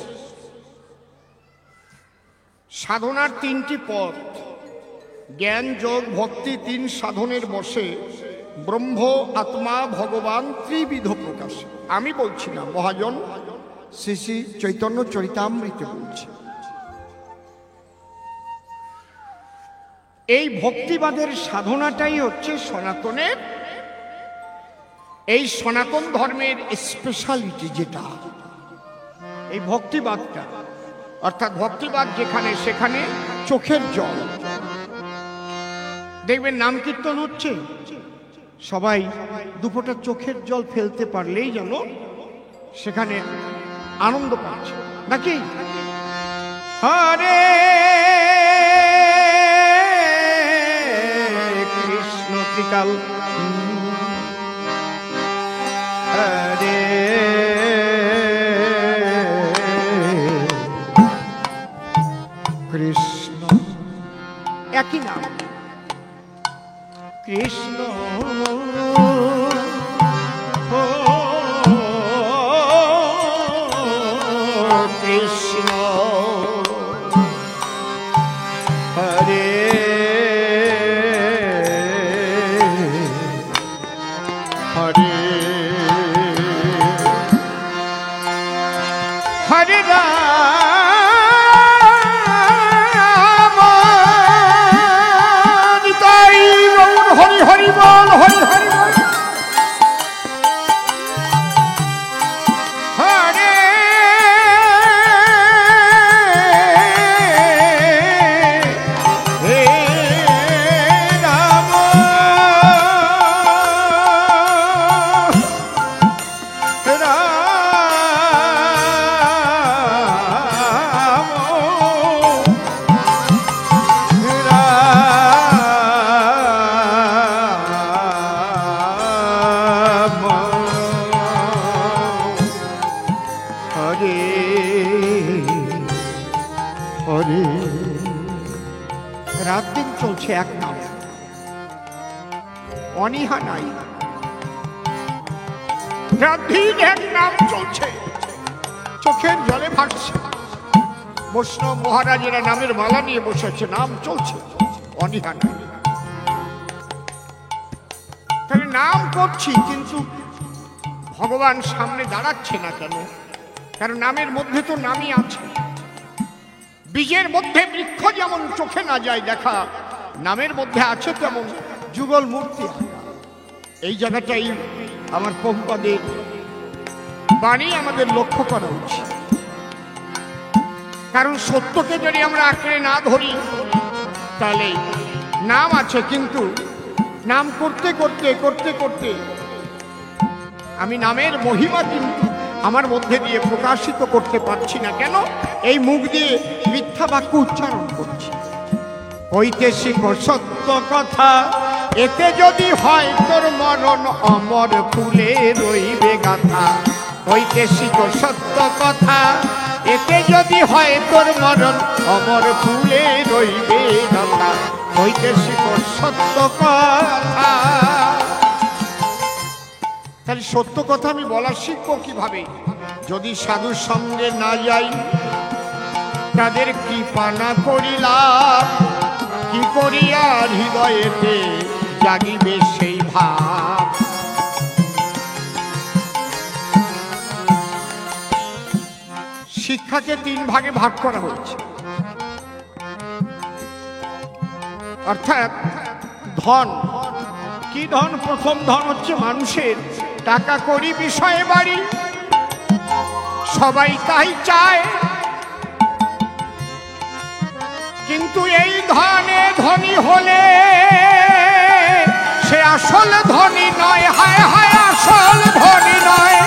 সাধনার তিনটি পথ, জ্ঞান যোগ ভক্তি, তিন সাধনের বসে ব্রহ্ম আত্মা ভগবান ত্রিবিধ প্রকাশ। আমি বলছি না, মহাজন শ্রী শ্রী চৈতন্য চরিতামৃতে বলছি। এই ভক্তিবাদের সাধনাটাই হচ্ছে সনাতনের, এই সনাতন ধর্মের স্পেশালিটি, যেটা এই ভক্তিবাদটা। অর্থাৎ ভক্তিবাদ যেখানে সেখানে চোখের জল। দেখবেন নাম কীর্তন হচ্ছে, সবাই দুপোটা চোখের জল ফেলতে পারলেই যেন সেখানে আনন্দ পাচ্ছে, নাকি? হরে কৃষ্ণ ত্রিকাল হরে কৃষ্ণ, একই নাম কৃষ্ণ। কৃষ্ণ হরে হরে হরে রাম নিতাই গৌর হরি হরি বল হরি হরি বল হরে রাম হরে। রাত দিন চলছে এক নাম, অনীহা নাই। রাত দিন এক নাম চলছে, চোখের জলে ভাসছে। বৈষ্ণব মহারাজেরা নামের মালা নিয়ে বসেছে, নাম চলছে, অনীহা নাই। তাহলে নাম করছি, কিন্তু ভগবান সামনে দাঁড়াচ্ছে না কেন? কারণ নামের মধ্যে তো নামই আছে। বীজের মধ্যে বৃক্ষ যেমন চোখে না যায় দেখা, নামের মধ্যে আছে তেমন যুগল মূর্তি। এই জায়গাটাই আমার প্রভুপাদের বাণী আমাদের লক্ষ্য করা উচিত। কারণ সত্যকে যদি আমরা আঁকড়ে না ধরি, তাহলে নাম আছে, কিন্তু নাম করতে করতে করতে করতে আমি নামের মহিমা কিন্তু আমার মধ্যে দিয়ে প্রকাশিত করতে পারছি না। কেন? এই মুখ দিয়ে মিথ্যা বাক্য উচ্চারণ করছি। হইতে শিখ সত্য কথা, এতে যদি হয় তোর মরণ, অমর ফুলে রইবে গাথা। হইতে শিখ সত্য কথা, এতে যদি হয় তোর মরণ অমর ফুলে রইবে কথা হইতে শিখর সত্য কথা। তাহলে সত্য কথা আমি বলা শিখবো কিভাবে? যদি সাধুর সঙ্গে না যাই, তাদের কৃপা না করিলাম, কি করিয়া হৃদয়েতে জাগিবে সেই ভাব। শিক্ষাকে 3 ভাগে ভাগ করা হয়েছে। অর্থাৎ ধন, কি ধন? প্রথম ধন হচ্ছে মানুষের টাকা কড়ি বিষয়ে বাড়ি, সবাই তাই চায়, কিন্তু এই ধনে ধনী হলে সে আসল ধনী নয়। হায় হায়, আসল ধনী নয়।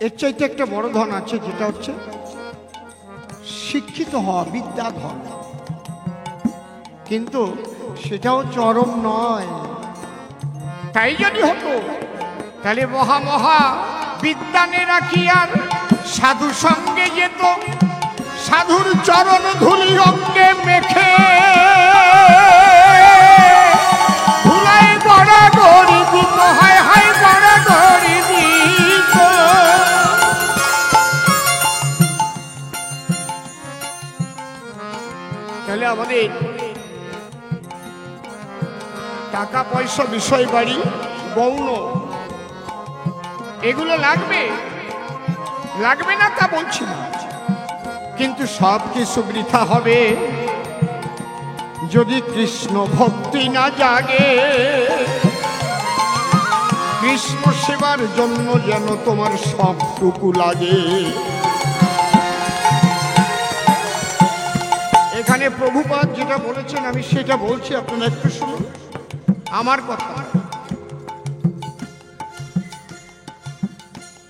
এর চাইতে একটা বড় ধন আছে, যেটা হচ্ছে শিক্ষিত হওয়া, বিদ্যা ধন, কিন্তু সেটাও চরম নয়। তাই যদি হতো তাহলে মহা মহা বিদ্বানেরা কি আর সাধু সঙ্গে যেত? সাধুর চরণ ধুলি অঙ্গে মেখে ধুলায় গড়া গড়ি দিত। হায় হায়, গড়া গড়ি দিত। তাহলে আমাদের টাকা পয়সা, বিষয় বাড়ি, গৌণ, এগুলো লাগবে, লাগবে না তা বলছি না, কিন্তু সব কিছু বৃথা হবে যদি কৃষ্ণ ভক্তি না জাগে। কৃষ্ণ সেবার জন্য যেন তোমার সবটুকু লাগে। এখানে প্রভুপাদ যেটা বলেছেন আমি সেটা বলছি, আপনারা একটু শুনুন আমার কথা।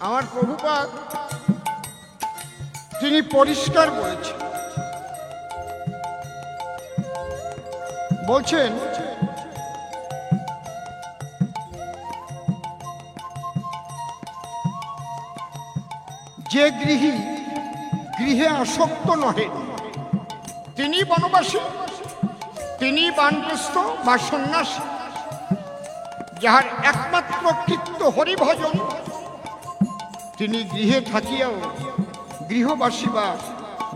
আমার প্রভুপাদ তিনি পরিষ্কার বলেছেন, বলছেন যে গৃহী গৃহে আসক্ত নহে তিনি বনবাসী, তিনি বানপ্রস্থ বা সন্ন্যাসী। যাহার একমাত্র কৃত্য হরিভজন, তিনি গৃহে থাকিয়াও গৃহবাসী বা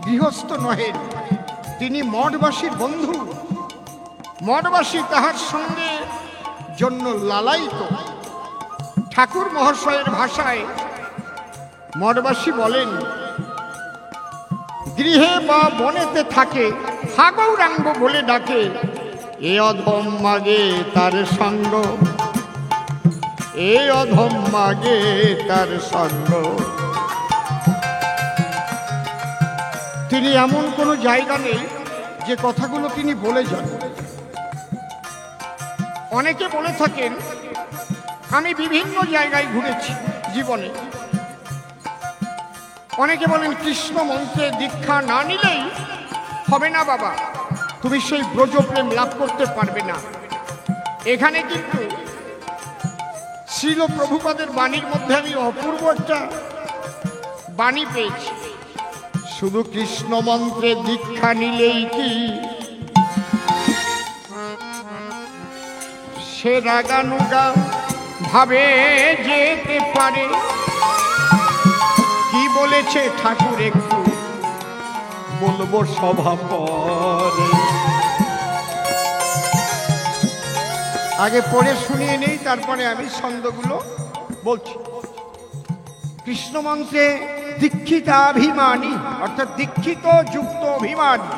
গৃহস্থ নহেন, তিনি মঠবাসীর বন্ধু। মঠবাসী তাহার সঙ্গে জন্য লালায়িত। ঠাকুর মহাশয়ের ভাষায় মঠবাসী বলেন, গৃহে বা বনেতে থাকে হা গৌরাঙ্গ বলে ডাকে, এ অধম মাগে তার সঙ্গ, এ অধম মাগে তার সঙ্গ। তিনি এমন কোনো জায়গা নেই যে কথাগুলো তিনি বলে যান। অনেকে বলে থাকেন আমি বিভিন্ন জায়গায় ঘুরেছি জীবনে। অনেকে বলেন কৃষ্ণ মন্ত্রে দীক্ষা না নিলেই হবে না বাবা, তুমি সেই ব্রজপ্রেম লাভ করতে পারবে না। এখানে কিন্তু শ্রীল প্রভুপাদের বাণীর মধ্যে আমি অপূর্ব একটা বাণী পেয়েছি। শুধু কৃষ্ণ মন্ত্রে দীক্ষা নিলেই কি সে রাগানুগা ভাবে যেতে পারে? কি বলেছে ঠাকুর একটু বলবো সভা পরে। আগে পড়ে শুনিয়ে নেই, তারপরে আমি ছন্দগুলো বলছি। কৃষ্ণ মন্ত্রে দীক্ষিতাভিমানী অর্থাৎ দীক্ষিত যুক্ত অভিমানী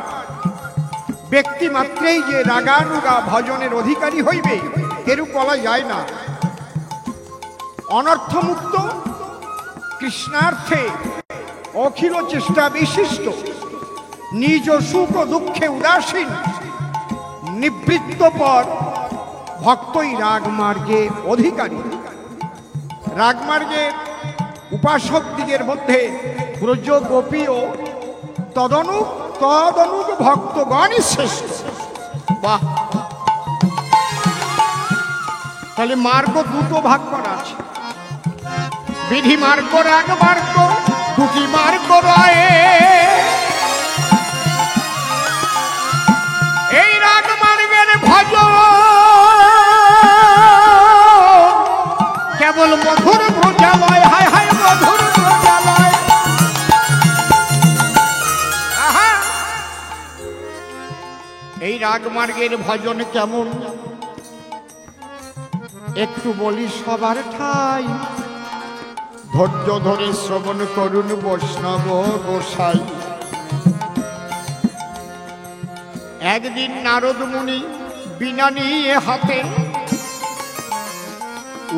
ব্যক্তি মাত্রেই যে রাগানুগা ভজনের অধিকারী হইবে এরূপ বলা যায় না। অনর্থমুক্ত, কৃষ্ণার্থে অখিল চেষ্টা বিশিষ্ট, নিজ সুখ দুঃখে উদাসীন, নিবৃত্ত পর ভক্তই রাগমার্গে অধিকারী। রাগমার্গের উপাসক দিগের মধ্যে ব্রজ গোপী ও তদনুক ভক্তগণই শ্রেষ্ঠ। বাহ! তাহলে মার্গ দুটো ভাগ করা আছে। বিধি মার্গ রাগ মার্গ দুটি মার্গ রয়ে, এই রাগ মার্গের ভজন কেবল মধুর ব্রজালয়, হায় হায় মধুর ব্রজালয়। আহা, এই রাগ মার্গের ভজন কেমন একটু বলি সবার ঠাই, ধৈর্য ধরে শ্রবণ করুন বৈষ্ণব গোসাই। একদিন নারদ মুনি বিনা নিয়ে হাতে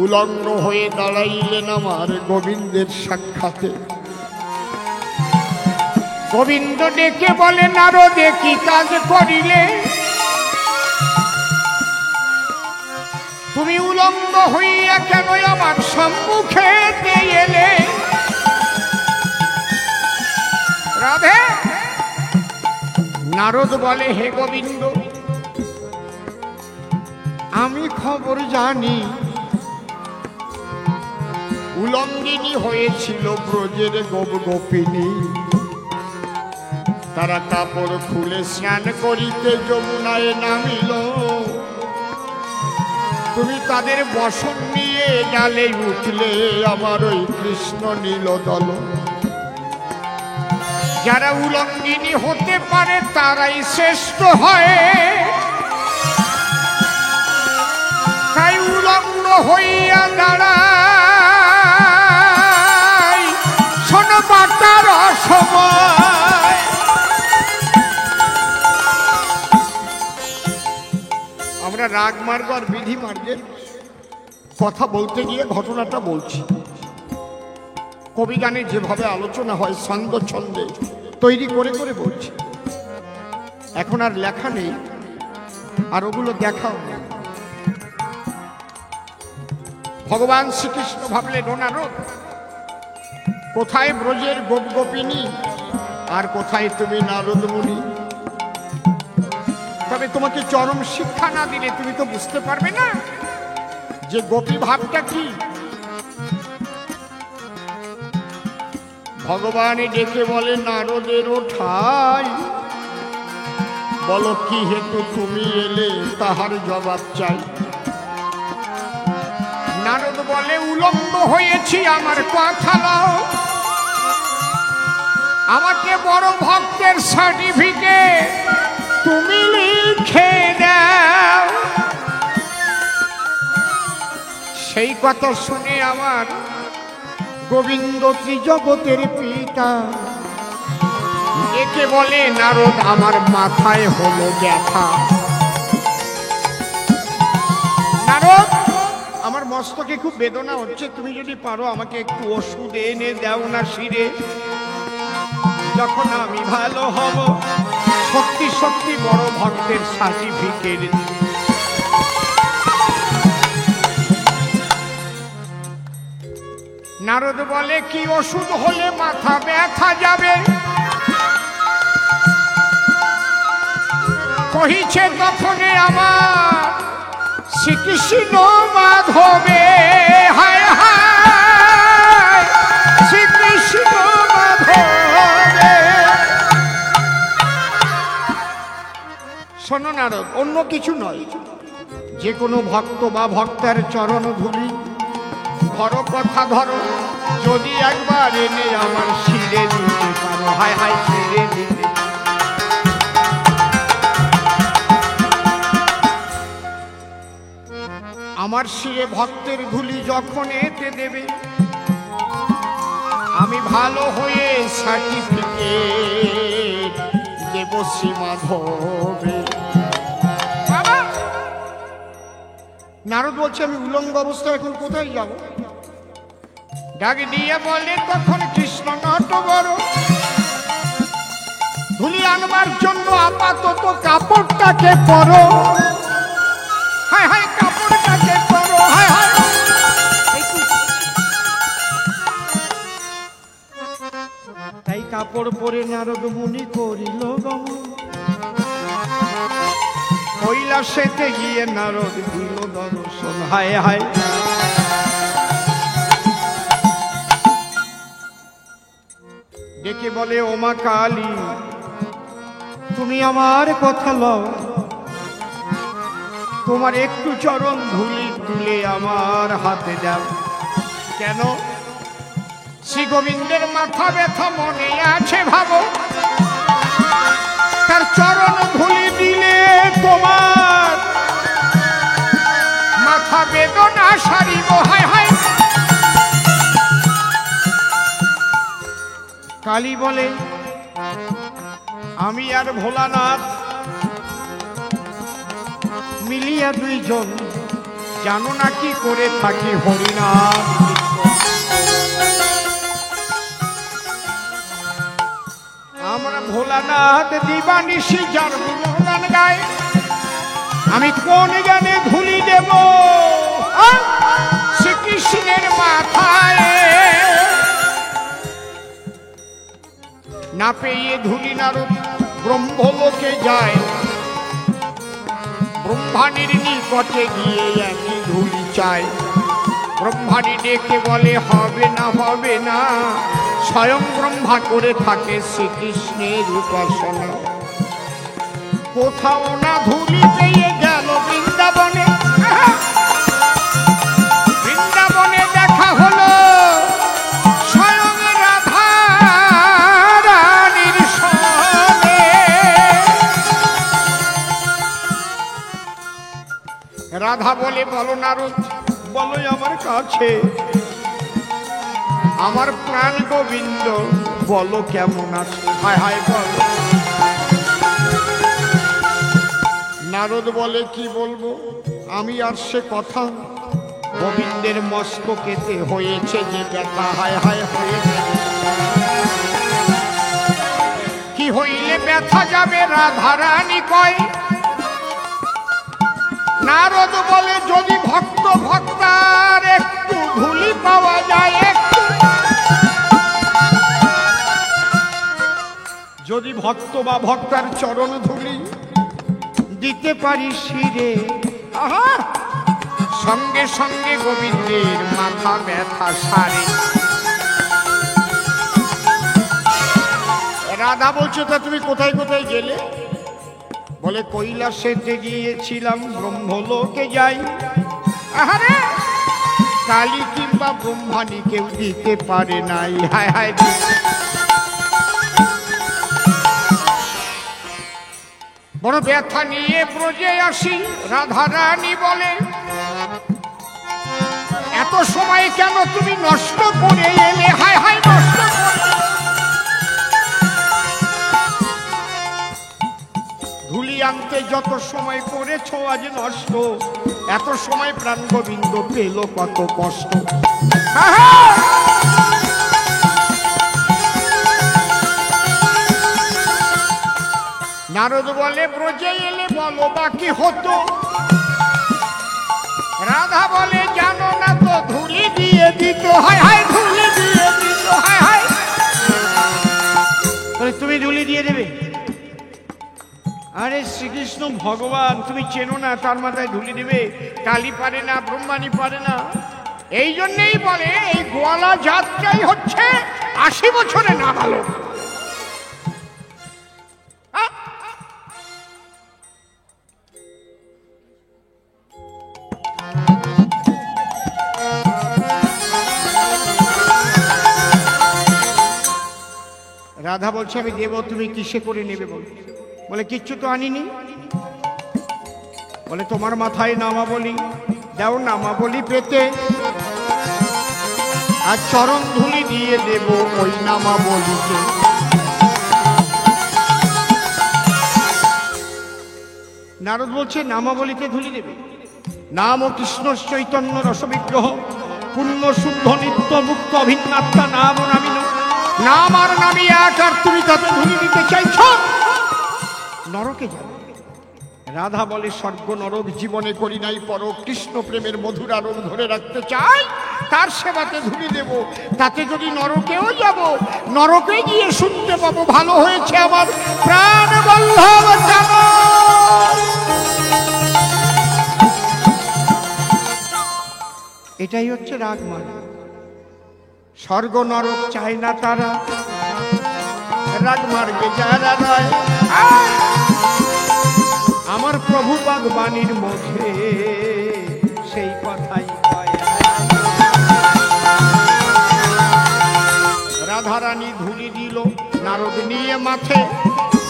উলঙ্গ হয়ে দাঁড়াইলেন আমার গোবিন্দের সাক্ষাতে। গোবিন্দ ডেকে বলে, নারদে কি কাজ করিলে, তুমি উলঙ্গ হইয়া কেন আমার সম্মুখে এলে। রাধে নারদ বলে, হে গোবিন্দ, আমি খবর জানি উলঙ্গিনী হয়েছিল ব্রজের গোপিনী, তারা কাপড় খুলে স্নান করিতে যমুনায় নামিল, তুমি তাদের বসন নিয়ে ডালে উঠলে আমার ওই কৃষ্ণ নীল দল। যারা উলঙ্গিনী হতে পারে তারাই শ্রেষ্ঠ হয়, তাই উলঙ্গ হইয়া দাঁড়াই শোনো বাটার সময়। আমরা রাগ মার্গ আর বিধি মার্গের কথা বলতে গিয়ে ঘটনাটা বলছি। কবি গানে যেভাবে আলোচনা হয় ছন্দ ছন্দে তৈরি করে করে বলছি। এখন আর লেখা নেই, আর ওগুলো দেখাও নেই। ভগবান শ্রীকৃষ্ণ ভাবলেন, ও নারদ, কোথায় ব্রজের গোপিনী আর কোথায় তুমি নারদ মুনি? তবে তোমাকে চরম শিক্ষা না দিলে তুমি তো বুঝতে পারবে না যে গোপী ভাবটা কি। ভগবান ডেকে বলে, নারদের ঠাই বলো কি হেতু তুমি এলে, তাহার জবাব চাই। নারদ বলে, উলঙ্গ হয়েছি আমার কথা নাও, আমাকে বড় ভক্তের সার্টিফিকেট তুমি লিখে দাও। সেই কথা শুনে আমার গোবিন্দ ত্রিজগতের পিতা একে বলে, নারদ আমার মাথায় হলো ব্যথা। নারদ, আমার মস্তকে খুব বেদনা হচ্ছে, তুমি যদি পারো আমাকে একটু ওষুধ এনে দাও না শিরে, যখন আমি ভালো হব সত্যি সত্যি বড় ভক্তের সার্টিফিকেট। নারদ বলে, কি ওষুধ হলে মাথা ব্যথা যাবে? কহিছে তখনে আমার শ্রীকৃষ্ণ মাধবে, হায় হায় শ্রীকৃষ্ণ মাধবে। শোনো নারদ, অন্য কিছু নয়, যে কোনো ভক্ত বা ভক্তের চরণ ধুলি ধরো, কথা ধরো, যদি একবার এনে আমার শিরে দিতে পারো, হায় হায় শিরে দিতে। আমার শিরে ভক্তের ধুলি যখন এতে দেবে, আমি ভালো হয়ে সার্টিফিকেট দেব শ্রী মাধবে। নারদ বলছে, আমি উলঙ্গ অবস্থায় এখন কোথায় যাব? ডাক দিয়ে বলে তখন কৃষ্ণ নটবর, ধুলি আনবার জন্য আপাতত কাপড়টাকে পরো, হায় হায় কাপড়টাকে পরো, হায় হায়। তাই কাপড় পরে নারদ মুনি করিল গমন, কৈলাসেতে গিয়ে নারদ দিল দর্শন, হায় হায়। ডেকে বলে, ও মা কালী, তুমি আমার কথা লও, তোমার একটু চরণ ধুলি তুলে আমার হাতে দাও। কেন? শ্রী গোবিন্দের মাথা ব্যথা মনে আছে ভাবো, তার চরণ ধুলি দিলে তোমার মাথা বেদনা সারিব। হায় হায়। কালী বলে, আমি আর ভোলানাথ মিলিয়া দুইজন জানো না কি করে থাকি হরিনাম। আমরা ভোলানাথ দিবানিশি যার গুণগান গায়, আমি কোন গানে ধুলি দেব শ্রীকৃষ্ণের মাথায়? না পেয়ে ধুলি নারদ ব্রহ্মলোকে যায়, ব্রহ্মাণীর নিকটে গিয়ে একই ধুলি চায়। ব্রহ্মাণী ডেকে বলে, হবে না হবে না, স্বয়ং ব্রহ্মা করে থাকে শ্রীকৃষ্ণের উপাসনা। কোথাও না ধুলি পেয়ে গেল বৃন্দাবনে, বৃন্দাবনে দেখা হলো স্বয়ং রাধা রানীর সনে। রাধা বলে, বলো নারদ, বলো আমার কাছে, আমার প্রাণ গোবিন্দ বলো কেমন আছে? হায় হায় বলো। নারদ বলে, কি বলবো আমি আর সে কথা, গোবিন্দের মস্তকেতে হয়েছে যে ব্যথা। হায় হায় হয়েছে। কি হইলে ব্যথা যাবে রাধা রানী কয়? নারদ বলে, যদি ভক্ত ভক্তার একটু ধুলি পাওয়া যায়, একটু যদি ভক্ত বা ভক্তার চরণ ধুলি দিতে পারি শিরে, আহা, সঙ্গে সঙ্গে গোবিন্দের মাথা ব্যথা সারে। রাধা বলছে, তা তুমি কোথায় কোথায় গেলে? বলে, কৈলাসেতে গিয়েছিলাম, ব্রহ্মলোকে যাই। আহারে, কালী কিংবা ব্রহ্মাণী কেউ দিতে পারে নাই। হায় হায়। বড় ব্যথা নিয়ে ব্রজে আসি। রাধা রানী বলে, এত সময় কেন তুমি নষ্ট করে এলে? হায় হায়, নষ্ট করে। ধুলি আনতে যত সময় করেছো আজ নষ্ট, এত সময় প্রাণ গোবিন্দ পেল কত কষ্ট। নারদ বলে, ব্রজে এলে বলো বাকি হতো। রাধা বলে, জানো না তো ধুলি দিয়ে দিত। হায় হায়, ধুলি দিয়ে দিত। হায় হায়। তুমি ধুলি দিয়ে দেবে? আরে শ্রীকৃষ্ণ ভগবান, তুমি চেনো না, তার মাথায় ধুলি দেবে? কালী পারে না, ব্রহ্মাণী পারে না। এই জন্যেই বলে, এই গোয়ালা জাতটাই হচ্ছে 80 বছরে না ভালো। রাধা বলছে, আমি দেব, তুমি কিসে করে নেবে? বলে, কিচ্ছু তো আনিনি। বলে, তোমার মাথায় নামাবলি দাও, নামাবলি পেতে আর চরণ ধুলি দিয়ে দেব ওই নামাবলিতে। নারদ বলছে, নামাবলিতে ধুলি দেবে? নাম ও কৃষ্ণ চৈতন্য রসবিগ্রহ, পূর্ণ শুদ্ধ নিত্য মুক্ত অভিন্নাত্মা নাম ও নামিন। নাম আর নামি এক, আর তুমি তাতে ধুলি দিতে চাইছ? নরকে যাবে। রাধা বলে, স্বর্গ নরক জীবনে করি নাই পরক, কৃষ্ণ প্রেমের মধুর আরোগ ধরে রাখতে চাই, তার সেবাতে ধুলি দেব। তাতে যদি নরকেও যাব, নরকে গিয়ে শুনতে পাবো, ভালো হয়েছে আমার প্রাণ বল্লভ জানো। এটাই হচ্ছে রাগ। মানে স্বর্গ নরক চায় না তারা, রাগমার্গে যারা রয়, আমার প্রভুপাদ বাণীর মধ্যে সেই কথাই কয়। রাধারানী ধুলি দিল নারদ নিয়ে মাথে,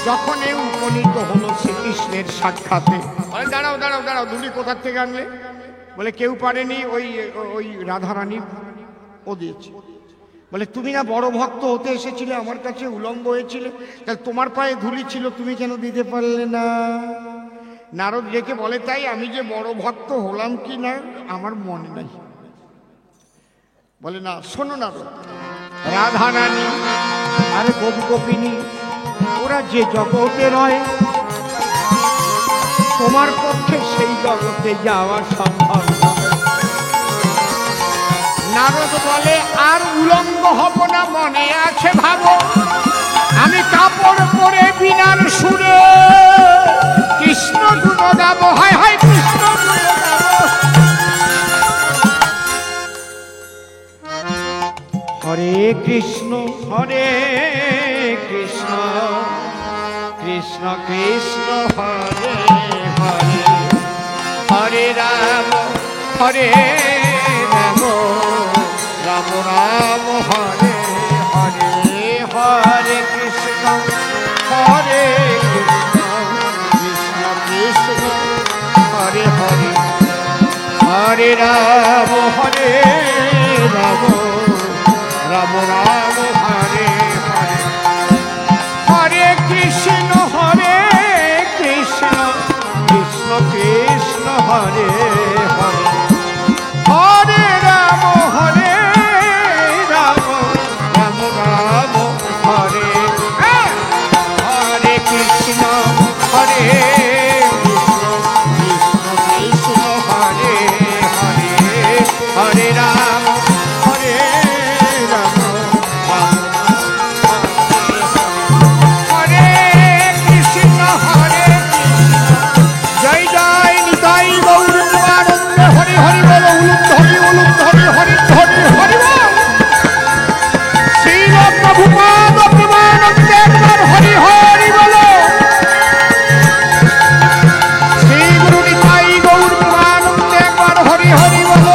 যখন উপনীত হলো শ্রীকৃষ্ণের সাক্ষাতে। বলে দাঁড়াও দাঁড়াও দাঁড়াও, ধুলি কোথার থেকে আনলে? বলে কেউ পারেনি, ওই রাধারানী ও দিয়েছে। বলে তুমি না বড় ভক্ত হতে এসেছিলে, আমার কাছে উলঙ্গ হয়েছিলে, তাহলে তোমার পায়ে ধুলি ছিল, তুমি কেন দিতে পারলে না? নারদ ডেকে বলে তাই আমি যে বড় ভক্ত হলাম কি না আমার মনে নাই। বলে না, শোনো নারদ, রাধারানী আর গোপী গোপিনী ওরা যে জগতে রয়, তোমার পক্ষে সেই জগতে যাওয়া সম্ভব নয়। নারদ বলে আর উলঙ্গ হব না, মনে আছে ভাবো, আমি কাপড় পরে বিনার সুরে কৃষ্ণ গুণ গাবো, হায় হায় কৃষ্ণ গুণ গাবো। হরে কৃষ্ণ কৃষ্ণ কৃষ্ণ কৃষ্ণ হরে হরে, হরে রাম রাম রাম রাম হরে হরে, হরে কৃষ্ণ কৃষ্ণ কৃষ্ণ হরে হরে, হরে রাম রাম রাম রাম হরে হরে, হরে কৃষ্ণ কৃষ্ণ কৃষ্ণ হরে হরে, হরে রাম রাম রাম হরে, হরে কৃষ্ণ কৃষ্ণ কৃষ্ণ হরে হরে, হরে রাম রাম হরে কৃষ্ণ জয় জয় নিতাই গৌর প্রেমানন্দ, হরি হরি বল, উলুক ধরি হরি হরি হরি বল। শ্রীল প্রভুপাদ প্রেমানন্দ একবার হরি হরি বল। শ্রী গুরু নিতাই গৌর প্রেমানন্দ একবার হরি হরি বল।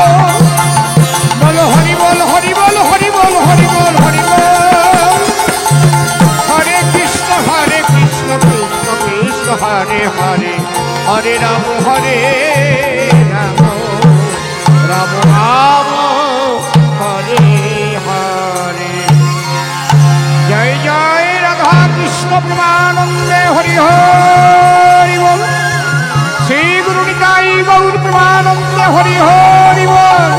বল হরি বল হরি বল হরি বল হরি বল হরি বল। হরে কৃষ্ণ কৃষ্ণ কৃষ্ণ হরে হরে, হরে রাম রাম রাম রাম হরে হরে। জয় জয় রাধা কৃষ্ণ প্রেমানন্দে হরি হরি বল। শ্রী গুরু নিতাই গৌর প্রেমানন্দে হরি হরি বল।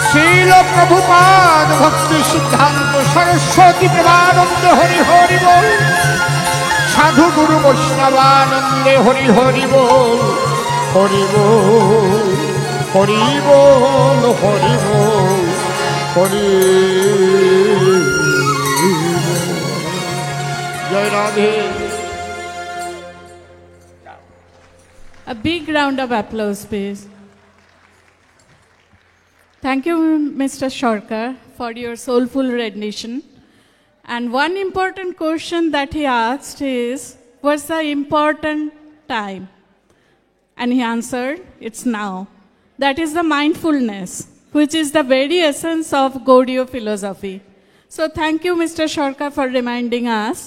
শ্রীল প্রভুপাদ ভক্তি সিদ্ধান্ত সরস্বতী প্রেমানন্দে হরি হরি বল। সাধু গুরু বৈষ্ণবানন্দে হরি হরি বল, হরি বল হরি বল হরি বল হরি। জয় Radhe. A big round of applause, please. Thank you, Mr. Sarkar, for your soulful rendition. And one important question that he asked is, what's the important time? And he answered, it's now. That is the mindfulness, which is the very essence of Gaudiya philosophy. So thank you, Mr. Sarkar, for reminding us.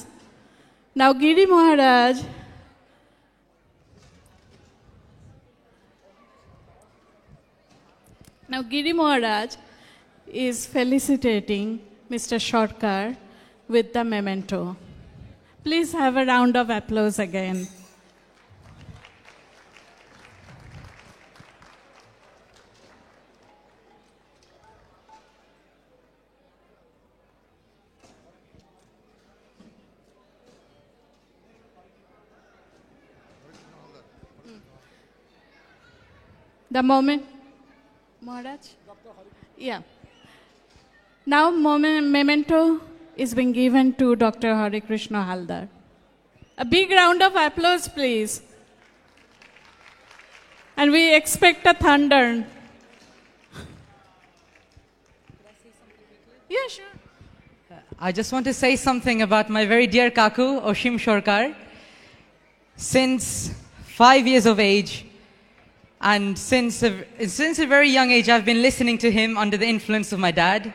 Now, Giri Maharaj, is felicitating Mr. Sarkar with the memento. Please have a round of applause again. The moment, Maharaj? Yeah. Now, memento is being given to Dr. Hare Krishna Haldar. A big round of applause, please. And we expect a thunder. Yeah, sure. I just want to say something about my very dear Kaku, Oshim Shorkar. Since 5 years of age, and since a very young age, I've been listening to him under the influence of my dad.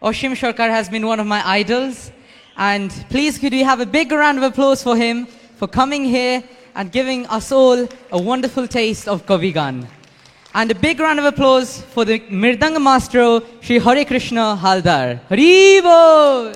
Oshim Shorkar has been one of my idols. And please could we have a big round of applause for him for coming here and giving us all a wonderful taste of Kavigan. And a big round of applause for the Mirdanga Maestro, Shri Hare Krishna Haldar. Hari Bol!